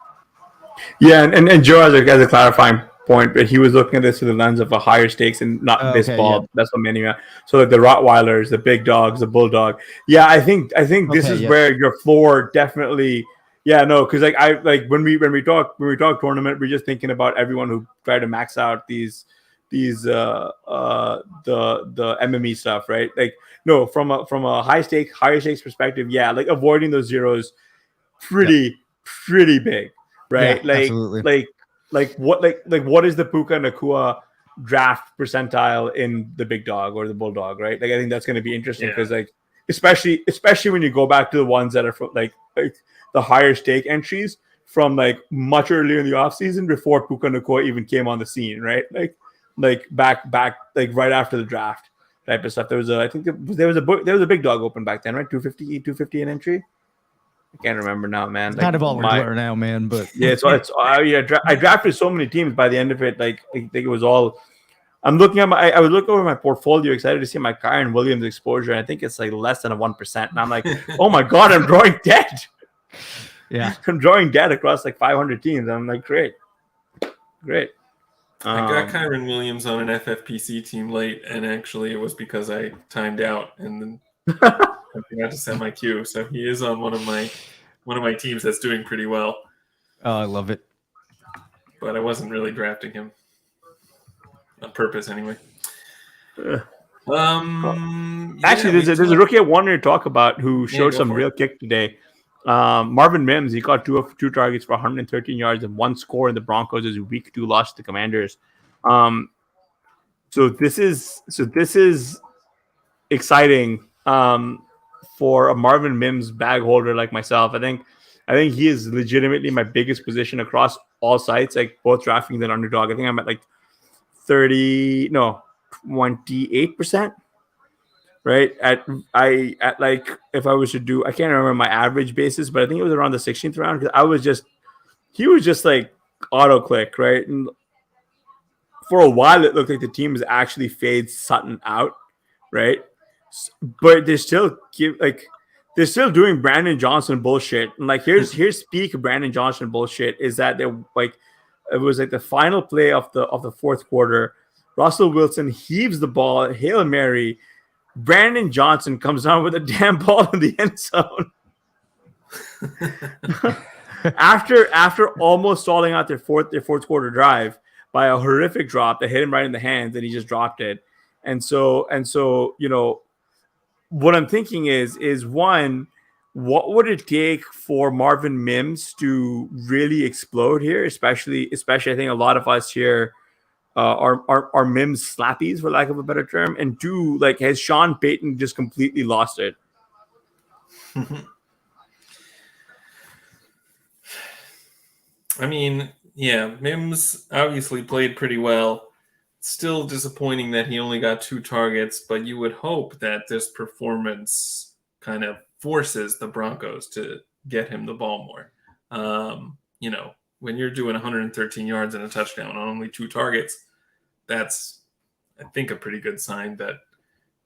yeah. And Joe has a clarifying point, but he was looking at this through the lens of a higher stakes and not baseball. Yeah. That's what many are. So like the Rottweilers, the big dogs, the bulldog. Yeah, I think this is where your floor definitely. Yeah, no, because when we talk tournament, we're just thinking about everyone who try to max out these the MME stuff, right? Like no, from a higher stakes perspective, yeah, like avoiding those zeros, pretty big, right? Yeah, absolutely. Like what is the Puka Nacua draft percentile in the big dog or the bulldog, right? Like I think that's going to be interesting because like especially when you go back to the ones that are from like the higher stake entries from like much earlier in the offseason before Puka Nacua even came on the scene, right? Like back like right after the draft type of stuff. There was a big dog open back then, right? 250 an entry. I can't remember now, man. Kind of all blur now, man. But yeah, I drafted so many teams by the end of it. Like I think it was all. I'm looking at I was looking over my portfolio, excited to see my Kyron Williams exposure. And I think it's like less than 1%. And I'm like, oh my god, I'm drawing dead. Yeah, I'm drawing dead across like 500 teams. I'm like, great. I got Kyron Williams on an FFPC team late, and actually it was because I timed out and then I forgot to set my queue. So he is on one of my teams that's doing pretty well. Oh, I love it. But I wasn't really drafting him on purpose anyway. Actually, there's a rookie I wanted to talk about who showed some real kick today. Marvin Mims, he got two targets for 113 yards and 1 score in the Broncos as week 2 loss to the Commanders. So this is exciting for a Marvin Mims bag holder like myself. I think he is legitimately my biggest position across all sites, like both DraftKings and Underdog. I think I'm at like 28%. Right at like if I was to do, I can't remember my average basis, but I think it was around the 16th round because he was just like auto click, right? And for a while it looked like the team was actually fade Sutton out, right? But they're still doing Brandon Johnson bullshit. And like here's peak Brandon Johnson bullshit is that they're like it was like the final play of the fourth quarter. Russell Wilson heaves the ball, Hail Mary. Brandon Johnson comes down with a damn ball in the end zone. after almost stalling out their fourth quarter drive by a horrific drop that hit him right in the hands, and he just dropped it. And so, you know, what I'm thinking is one, what would it take for Marvin Mims to really explode here? Especially I think a lot of us here are Mims slappies, for lack of a better term. And 2, like, has Sean Payton just completely lost it? I mean, yeah, Mims obviously played pretty well. Still disappointing that he only got 2 targets, but you would hope that this performance kind of forces the Broncos to get him the ball more. You know, when you're doing 113 yards and a touchdown on only 2 targets, that's, I think, a pretty good sign that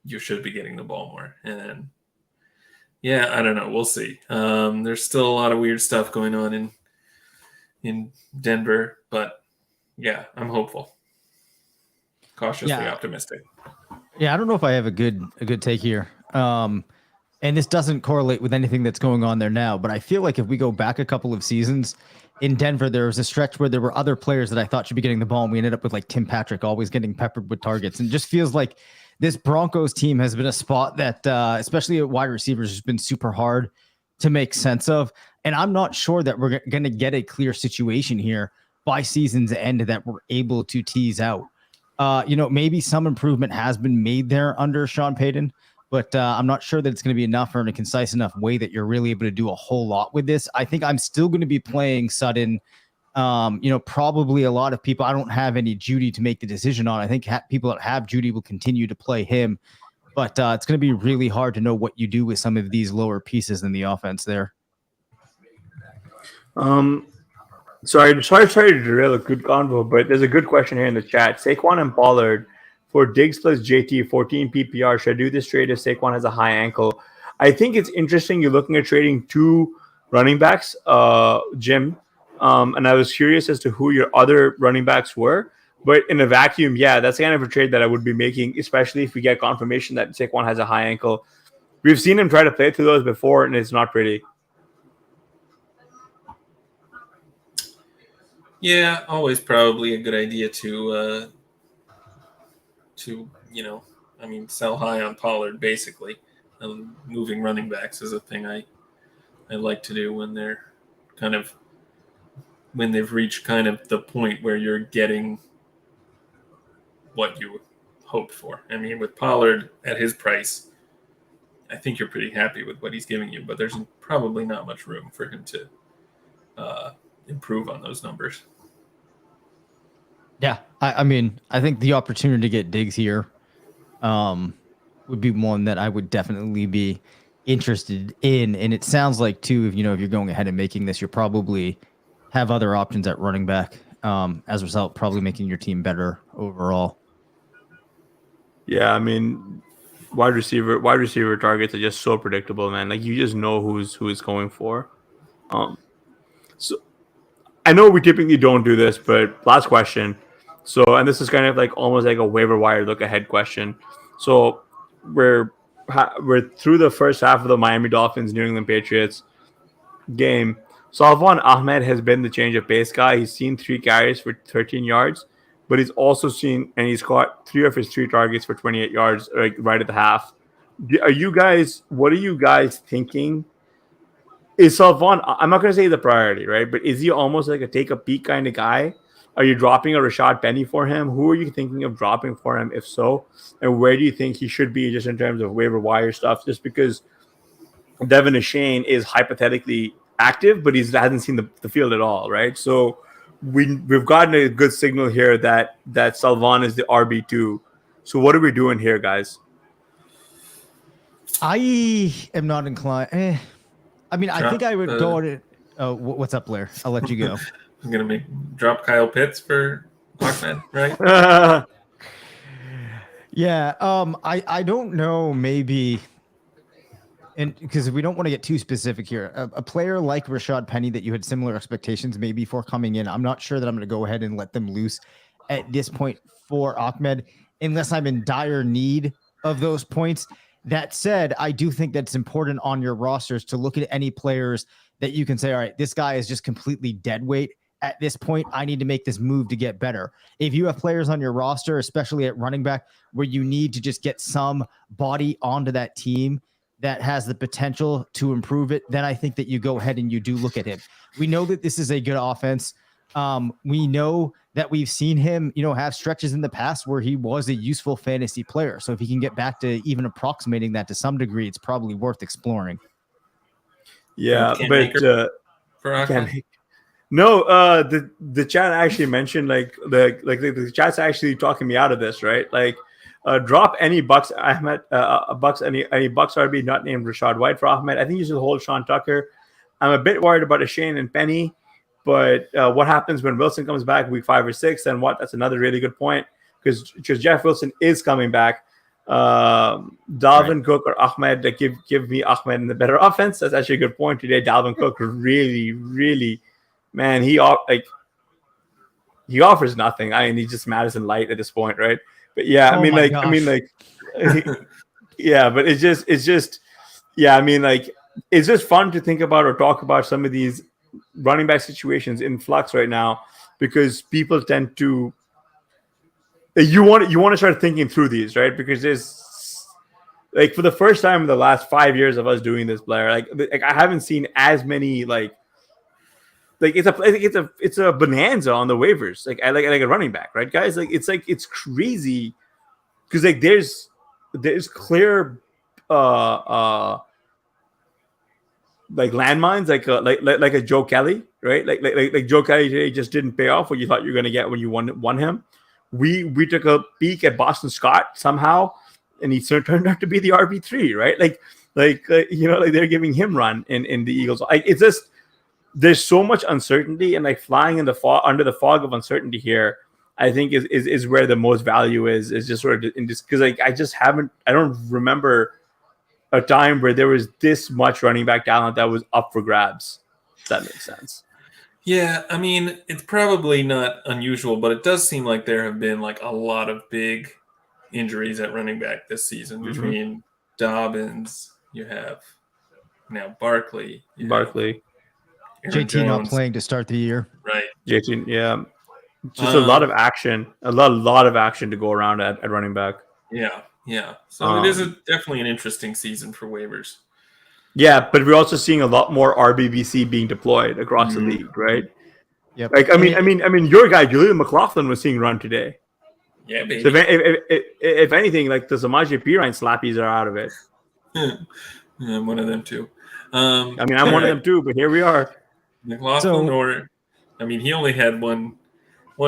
you should be getting the ball more. And yeah, I don't know. We'll see. There's still a lot of weird stuff going on in Denver, but yeah, I'm hopeful. Cautiously optimistic. Yeah, I don't know if I have a good take here. And this doesn't correlate with anything that's going on there now, but I feel like if we go back a couple of seasons in Denver, there was a stretch where there were other players that I thought should be getting the ball, and we ended up with like Tim Patrick always getting peppered with targets. And it just feels like this Broncos team has been a spot that, especially at wide receivers, has been super hard to make sense of. And I'm not sure that we're going to get a clear situation here by season's end that we're able to tease out. Maybe some improvement has been made there under Sean Payton, but I'm not sure that it's going to be enough or in a concise enough way that you're really able to do a whole lot with this. I think I'm still going to be playing Sutton. Probably a lot of people, I don't have any Judy to make the decision on. I think people that have Judy will continue to play him, but it's going to be really hard to know what you do with some of these lower pieces in the offense there. Sorry to derail a good convo, but there's a good question here in the chat. Saquon and Pollard for Diggs plus JT, 14 PPR. Should I do this trade if Saquon has a high ankle? I think it's interesting. You're looking at trading 2 running backs, Jim. And I was curious as to who your other running backs were. But in a vacuum, yeah, that's the kind of a trade that I would be making, especially if we get confirmation that Saquon has a high ankle. We've seen him try to play through those before, and it's not pretty. Yeah, always probably a good idea to sell high on Pollard, basically. Moving running backs is a thing I like to do when they've reached kind of the point where you're getting what you hoped for. I mean, with Pollard at his price, I think you're pretty happy with what he's giving you, but there's probably not much room for him to improve on those numbers. Yeah, I think the opportunity to get Diggs here would be one that I would definitely be interested in. And it sounds like, too, if you're going ahead and making this, you're probably have other options at running back. As a result, probably making your team better overall. Yeah, I mean, wide receiver targets are just so predictable, man. Like, you just know who is going for. So I know we typically don't do this, but last question. So, and this is kind of like almost like a waiver wire look ahead question. So we're through the first half of the Miami Dolphins New England Patriots game. Salvon Ahmed has been the change of pace guy. He's seen 3 carries for 13 yards, but he's also seen, and he's caught 3 of his 3 targets for 28 yards, like right at the half. What are you guys thinking? Is Salvon, I'm not going to say the priority, right? But is he almost like a take a peek kind of guy? Are you dropping a Rashad Penny for him? Who are you thinking of dropping for him, if so? And where do you think he should be just in terms of waiver wire stuff? Just because Devin Ashane is hypothetically active, but he hasn't seen the field at all, right? So we've gotten a good signal here that Salvon is the RB2. So what are we doing here, guys? I am not inclined. I think I would go on it. Oh, what's up, Blair? I'll let you go. I'm gonna drop Kyle Pitts for Ahmed, right? Yeah. I don't know. Maybe, and because we don't want to get too specific here, a player like Rashad Penny that you had similar expectations maybe for coming in, I'm not sure that I'm going to go ahead and let them loose at this point for Ahmed, unless I'm in dire need of those points. That said, I do think that it's important on your rosters to look at any players that you can say, all right, this guy is just completely dead weight. At this point, I need to make this move to get better. If you have players on your roster, especially at running back, where you need to just get some body onto that team that has the potential to improve it, then I think that you go ahead and you do look at him. We know that this is a good offense. We know that we've seen him, have stretches in the past where he was a useful fantasy player. So if he can get back to even approximating that to some degree, it's probably worth exploring. Yeah, but no, the chat actually mentioned the chat's actually talking me out of this, right? Like, drop any Bucks Ahmed, any Bucks RB not named Rashad White for Ahmed. I think you should hold Sean Tucker. I'm a bit worried about Ashane and Penny. But what happens when Wilson comes back week 5 or 6? Then what? That's another really good point because Jeff Wilson is coming back. Dalvin Cook or Ahmed, that give me Ahmed in the better offense. That's actually a good point today. Dalvin Cook really, man, he offers nothing. I mean, he's just Madison Light at this point, right? But yeah, yeah, but it's just, yeah, I mean, like, it's just fun to think about or talk about some of these running back situations in flux right now because people tend to. You want to start thinking through these, right? Because there's like for the first time in the last 5 years of us doing this, Blair, like I haven't seen as many like it's a bonanza on the waivers, like a running back, right, guys? Like it's crazy because like there's clear like landmines, like a Joe Kelly, right? Like Joe Kelly today just didn't pay off what you thought you were going to get when you won him. We took a peek at Boston Scott somehow, and he turned out to be the RB3, right? Like they're giving him run in the Eagles. Like it's just there's so much uncertainty and like flying in the under the fog of uncertainty here. I think is where the most value is just sort of in this because like I don't remember a time where there was this much running back talent that was up for grabs. If that makes sense. Yeah, I mean, it's probably not unusual, but it does seem like there have been like a lot of big injuries at running back this season between Dobbins, you have now Barkley. JT Jones. not playing to start the year. Right. JT, yeah. Just a lot of action. A lot of action to go around at running back. Yeah. So it is definitely an interesting season for waivers. Yeah, but we're also seeing a lot more RBBC being deployed across the league, right? Yep. Like I mean, your guy Julian McLaughlin was seeing run today. Yeah, baby. So if anything, like the Samaje Perine slappies are out of it. Yeah, I'm one of them too. I mean, I'm one of them too, but here we are. McLaughlin, he only had one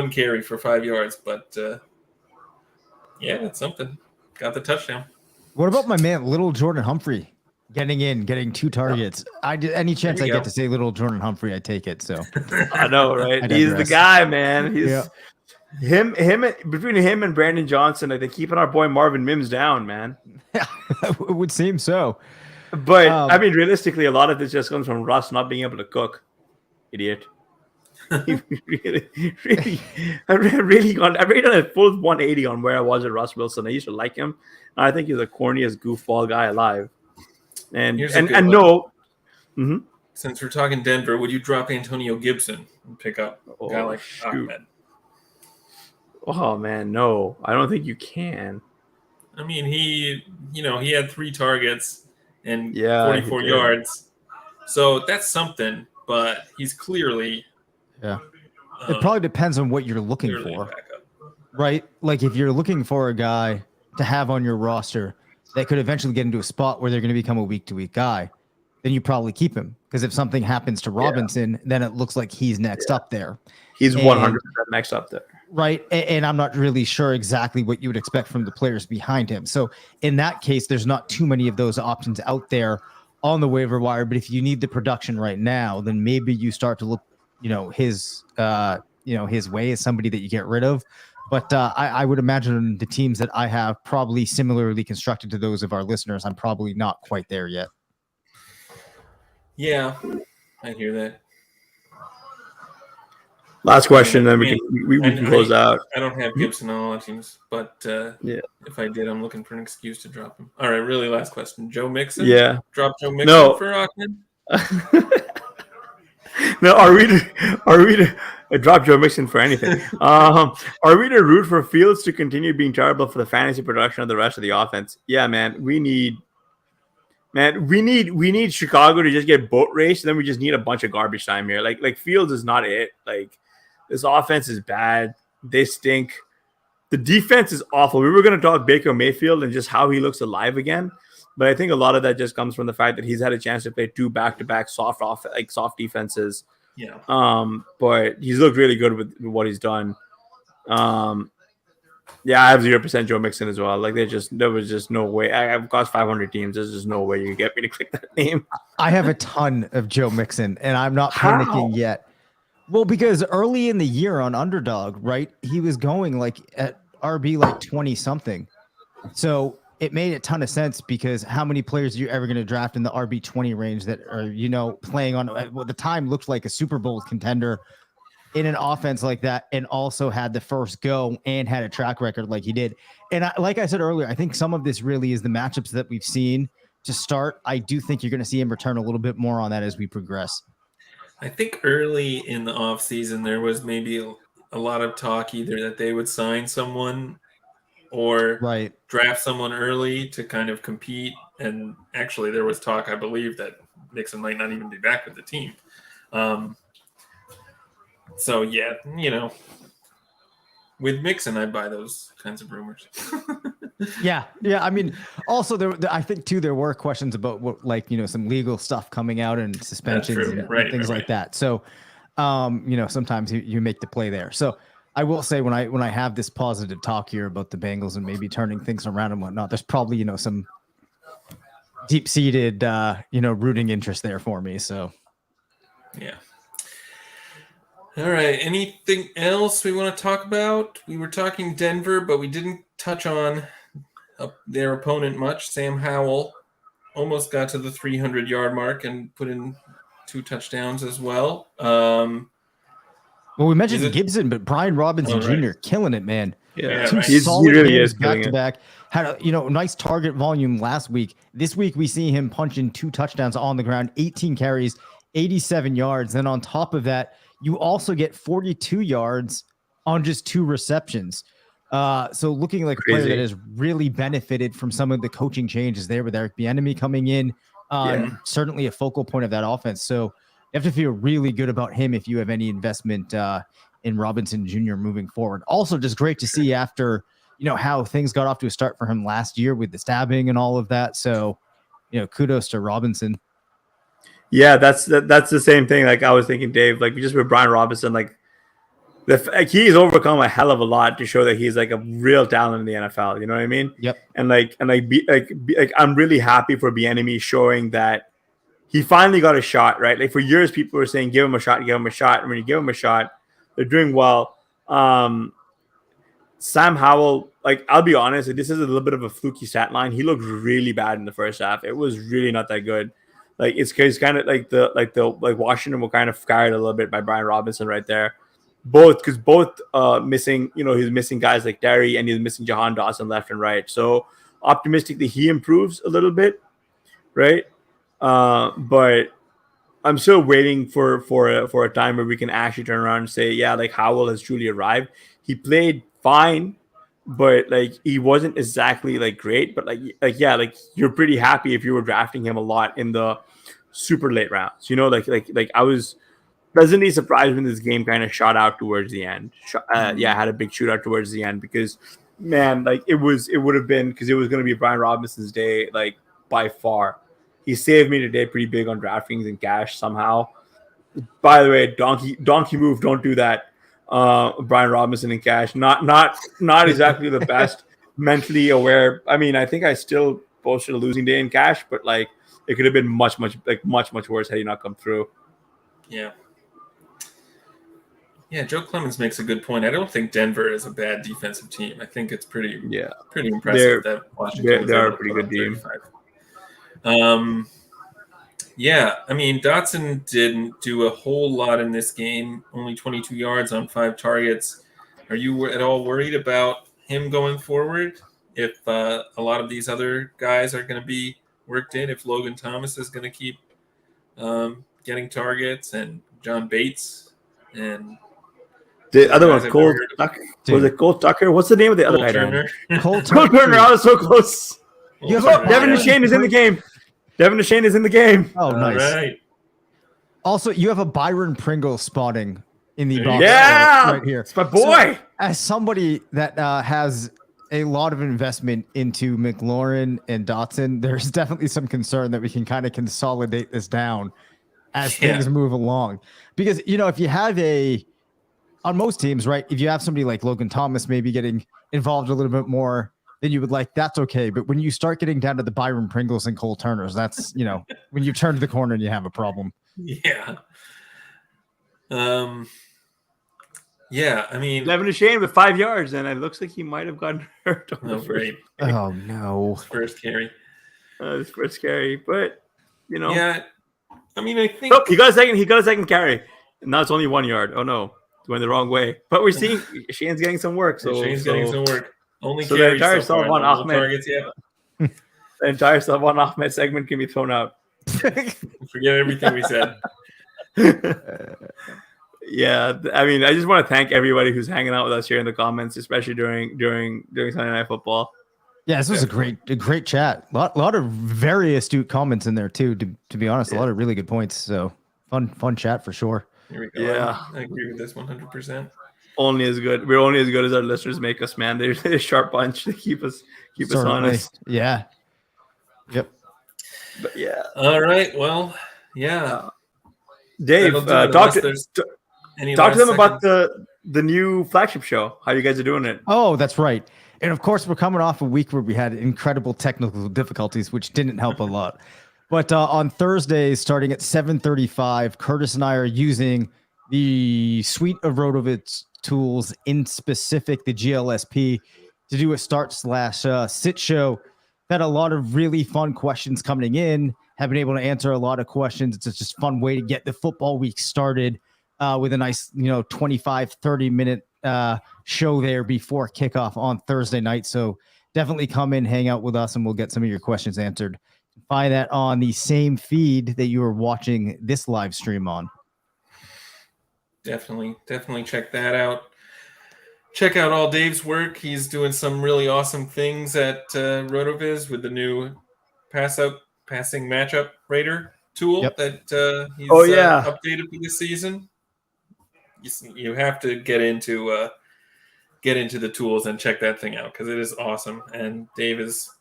carry for 5 yards, but yeah, it's something. Got the touchdown. What about my man, Little Jordan Humphrey? Getting 2 targets. Any chance I get to say Little Jordan Humphrey, I take it. So I know, right? He's the guy, man. He's him between him and Brandon Johnson. I think keeping our boy Marvin Mims down, man. It would seem so. But I mean, realistically, a lot of this just comes from Russ not being able to cook. Idiot. I've really done a full 180 on where I was at Russ Wilson. I used to like him. I think he's the corniest goofball guy alive. And no. Mm-hmm. Since we're talking Denver, would you drop Antonio Gibson and pick up a guy like Ahmed? Oh man, no. I don't think you can. I mean, he had 3 targets and 44 yards. So that's something, but he's clearly it probably depends on what you're looking for. Right? Like if you're looking for a guy to have on your roster that could eventually get into a spot where they're going to become a week-to-week guy, then you probably keep him. Because if something happens to Robinson, then it looks like he's next up there. He's 100% next up there. Right. And I'm not really sure exactly what you would expect from the players behind him. So in that case, there's not too many of those options out there on the waiver wire. But if you need the production right now, then maybe you start to look, his way as somebody that you get rid of. But I would imagine the teams that I have probably similarly constructed to those of our listeners. I'm probably not quite there yet. Yeah, I hear that. Last question, then we can close out. I don't have Gibson on all our teams, but if I did, I'm looking for an excuse to drop him. All right, really last question. Joe Mixon? Yeah. Drop Joe Mixon for Ahmed? No, are we to drop Joe Mixon for anything? Are we to root for Fields to continue being terrible for the fantasy production of the rest of the offense? Yeah, man. We need Chicago to just get boat raced, and then we just need a bunch of garbage time here. Like Fields is not it. Like this offense is bad. They stink. The defense is awful. We were going to talk Baker Mayfield and just how he looks alive again. But I think a lot of that just comes from the fact that he's had a chance to play 2 back-to-back soft defenses. Yeah. But he's looked really good with what he's done. I have 0% Joe Mixon as well. Like there was just no way. I've cost 500 teams. There's just no way you can get me to click that name. I have a ton of Joe Mixon, and I'm not panicking yet. Well, because early in the year on Underdog, right, he was going like at RB like 20 something. So it made a ton of sense because how many players are you ever going to draft in the RB 20 range that are, playing on what the time looked like a Super Bowl contender in an offense like that, and also had the first go and had a track record like he did. And like I said earlier, I think some of this really is the matchups that we've seen to start. I do think you're going to see him return a little bit more on that as we progress. I think early in the offseason, there was maybe a lot of talk either that they would sign someone or draft someone early to kind of compete. And actually, there was talk, I believe, that Mixon might not even be back with the team. So, yeah, with Mixon, I buy those kinds of rumors. Yeah. I mean, also I think too there were questions about what, some legal stuff coming out and suspensions and things like that. So, sometimes you make the play there. So I will say when I have this positive talk here about the Bengals and maybe turning things around and whatnot, there's probably some deep seated rooting interest there for me. So yeah. All right. Anything else we want to talk about? We were talking Denver, but we didn't touch on their opponent much. Sam Howell almost got to the 300-yard mark and put in 2 touchdowns as well. Well, we mentioned Gibson, but Brian Robinson Jr. killing it, man. Yeah, 2 solid games back to back. Had a nice target volume last week. This week we see him punching 2 touchdowns on the ground, 18 carries, 87 yards. Then on top of that, you also get 42 yards on just 2 receptions. So looking like a player that has really benefited from some of the coaching changes there with Eric Bieniemy coming in, certainly a focal point of that offense. So you have to feel really good about him if you have any investment in Robinson Jr. moving forward. Also, just great to see after how things got off to a start for him last year with the stabbing and all of that. So kudos to Robinson. Yeah, that's the same thing. Like I was thinking, Dave, like just with Brian Robinson, he's overcome a hell of a lot to show that he's like a real talent in the NFL. You know what I mean? Yep. And I'm really happy for Bieniemy showing that he finally got a shot. Right? Like for years, people were saying, "Give him a shot, give him a shot." And when you give him a shot, they're doing well. Sam Howell, I'll be honest, this is a little bit of a fluky stat line. He looked really bad in the first half. It was really not that good. It's kind of like Washington were kind of carried a little bit by Brian Robinson right there. Both missing, he's missing guys like Derry and he's missing Jahan Dawson left and right. So optimistically, he improves a little bit, right? But I'm still waiting for a time where we can actually turn around and say, yeah, Howell has truly arrived. He played fine, but he wasn't exactly great. But you're pretty happy if you were drafting him a lot in the super late rounds. I was pleasantly surprised when this game kind of shot out towards the end. Had a big shootout towards the end because, man, it would have been because it was going to be Brian Robinson's day, by far. He saved me today pretty big on DraftKings and cash somehow. By the way, donkey move, don't do that. Brian Robinson in cash, not exactly the best mentally aware. I mean, I think I still posted a losing day in cash, but it could have been much worse had he not come through. Yeah. Yeah, Joe Clemens makes a good point. I don't think Denver is a bad defensive team. I think it's pretty impressive that Washington they are a pretty good team. Yeah, I mean, Dotson didn't do a whole lot in this game, only 22 yards on 5 targets. Are you at all worried about him going forward if a lot of these other guys are going to be worked in, if Logan Thomas is going to keep getting targets and John Bates and the other one, Cole Tucker? Was it Cole Tucker? What's the name of the other guy? Cole Turner. I was so close. Devin Deshane is in the game. Devin Deshane is in the game. Oh, nice. Right. Also, you have a Byron Pringle spotting in the box right here. It's my boy. So, as somebody that has a lot of investment into McLaurin and Dotson, there's definitely some concern that we can kind of consolidate this down as things move along. Because, if you have on most teams, right, if you have somebody like Logan Thomas maybe getting involved a little bit more, then you would that's okay. But when you start getting down to the Byron Pringles and Cole Turners, that's, when you turn to the corner and you have a problem. Yeah. Yeah, I mean, Devin Shane with 5 yards, and it looks like he might have gotten hurt on the oh, first. great. Oh no. First carry. It's pretty scary, but Yeah, I mean, I think he got a second carry, and now it's only 1 yard. Oh no, it's going the wrong way. But we're seeing Shane's getting some work. So Shane's getting some work. Only so the carries entire so far. Salvan No Ahmed targets yet. the entire Salvan Ahmed segment can be thrown out. Forget everything we said. Yeah, I mean, I just want to thank everybody who's hanging out with us here in the comments, especially during Sunday Night Football. Yeah, this was a great chat. A lot of very astute comments in there too. To be honest, a lot of really good points. So fun chat for sure. Here we go. Yeah, I agree with this 100%. Only as good. We're only as good as our listeners make us, man. They're a sharp bunch to keep us honest. Yeah. Yep. But yeah. All right. Well, yeah. Dave, talk to them about the new flagship show. How you guys are doing it? Oh, that's right. And of course, we're coming off a week where we had incredible technical difficulties, which didn't help a lot. But on Thursday, starting at 7:35, Curtis and I are using the suite of RotoViz tools, in specific the GLSP, to do a start/sit show. Had a lot of really fun questions coming in. Have been able to answer a lot of questions. It's just a fun way to get the football week started with a nice, 25, 30-minute show there before kickoff on Thursday night. So definitely come in, hang out with us, and we'll get some of your questions answered. Find that on the same feed that you are watching this live stream on. Definitely check that out. Check out all Dave's work. He's doing some really awesome things at RotoViz with the new passing matchup rater tool that he's updated for this season. You have to get into the tools and check that thing out because it is awesome. And Dave is,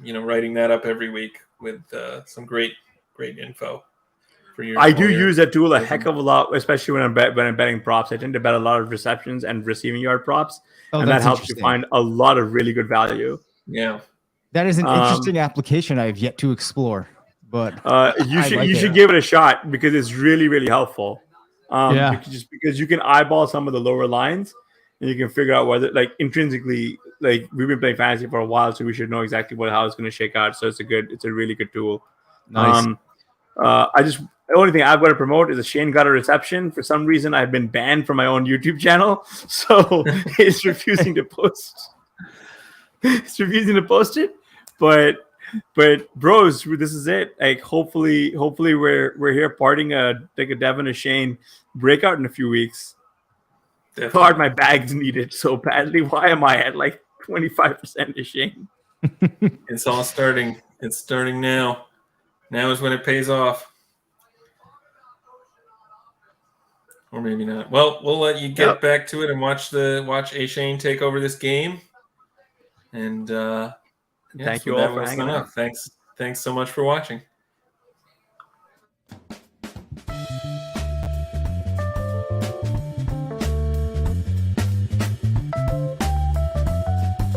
writing that up every week with some great info. I do use that tool a heck of a lot, especially when I'm betting props. I tend to bet a lot of receptions and receiving yard props, and that helps you find a lot of really good value. Yeah, that is an interesting application I have yet to explore, but you should give it a shot because it's really, really helpful. Because you can eyeball some of the lower lines and you can figure out whether, intrinsically, we've been playing fantasy for a while, so we should know exactly how it's going to shake out. So it's a really good tool. Nice. The only thing I've got to promote is a Shane got a reception. For some reason, I've been banned from my own YouTube channel, so it's refusing to post. It's refusing to post it, but bros, this is it. Hopefully we're here parting a Devin and Shane breakout in a few weeks. God, my bags need it so badly. Why am I at 25% to Shane? It's all starting. It's starting now. Now is when it pays off. Or maybe not. Well, we'll let you get back to it and watch A Shane take over this game. And thank you all for hanging out. Thanks so much for watching.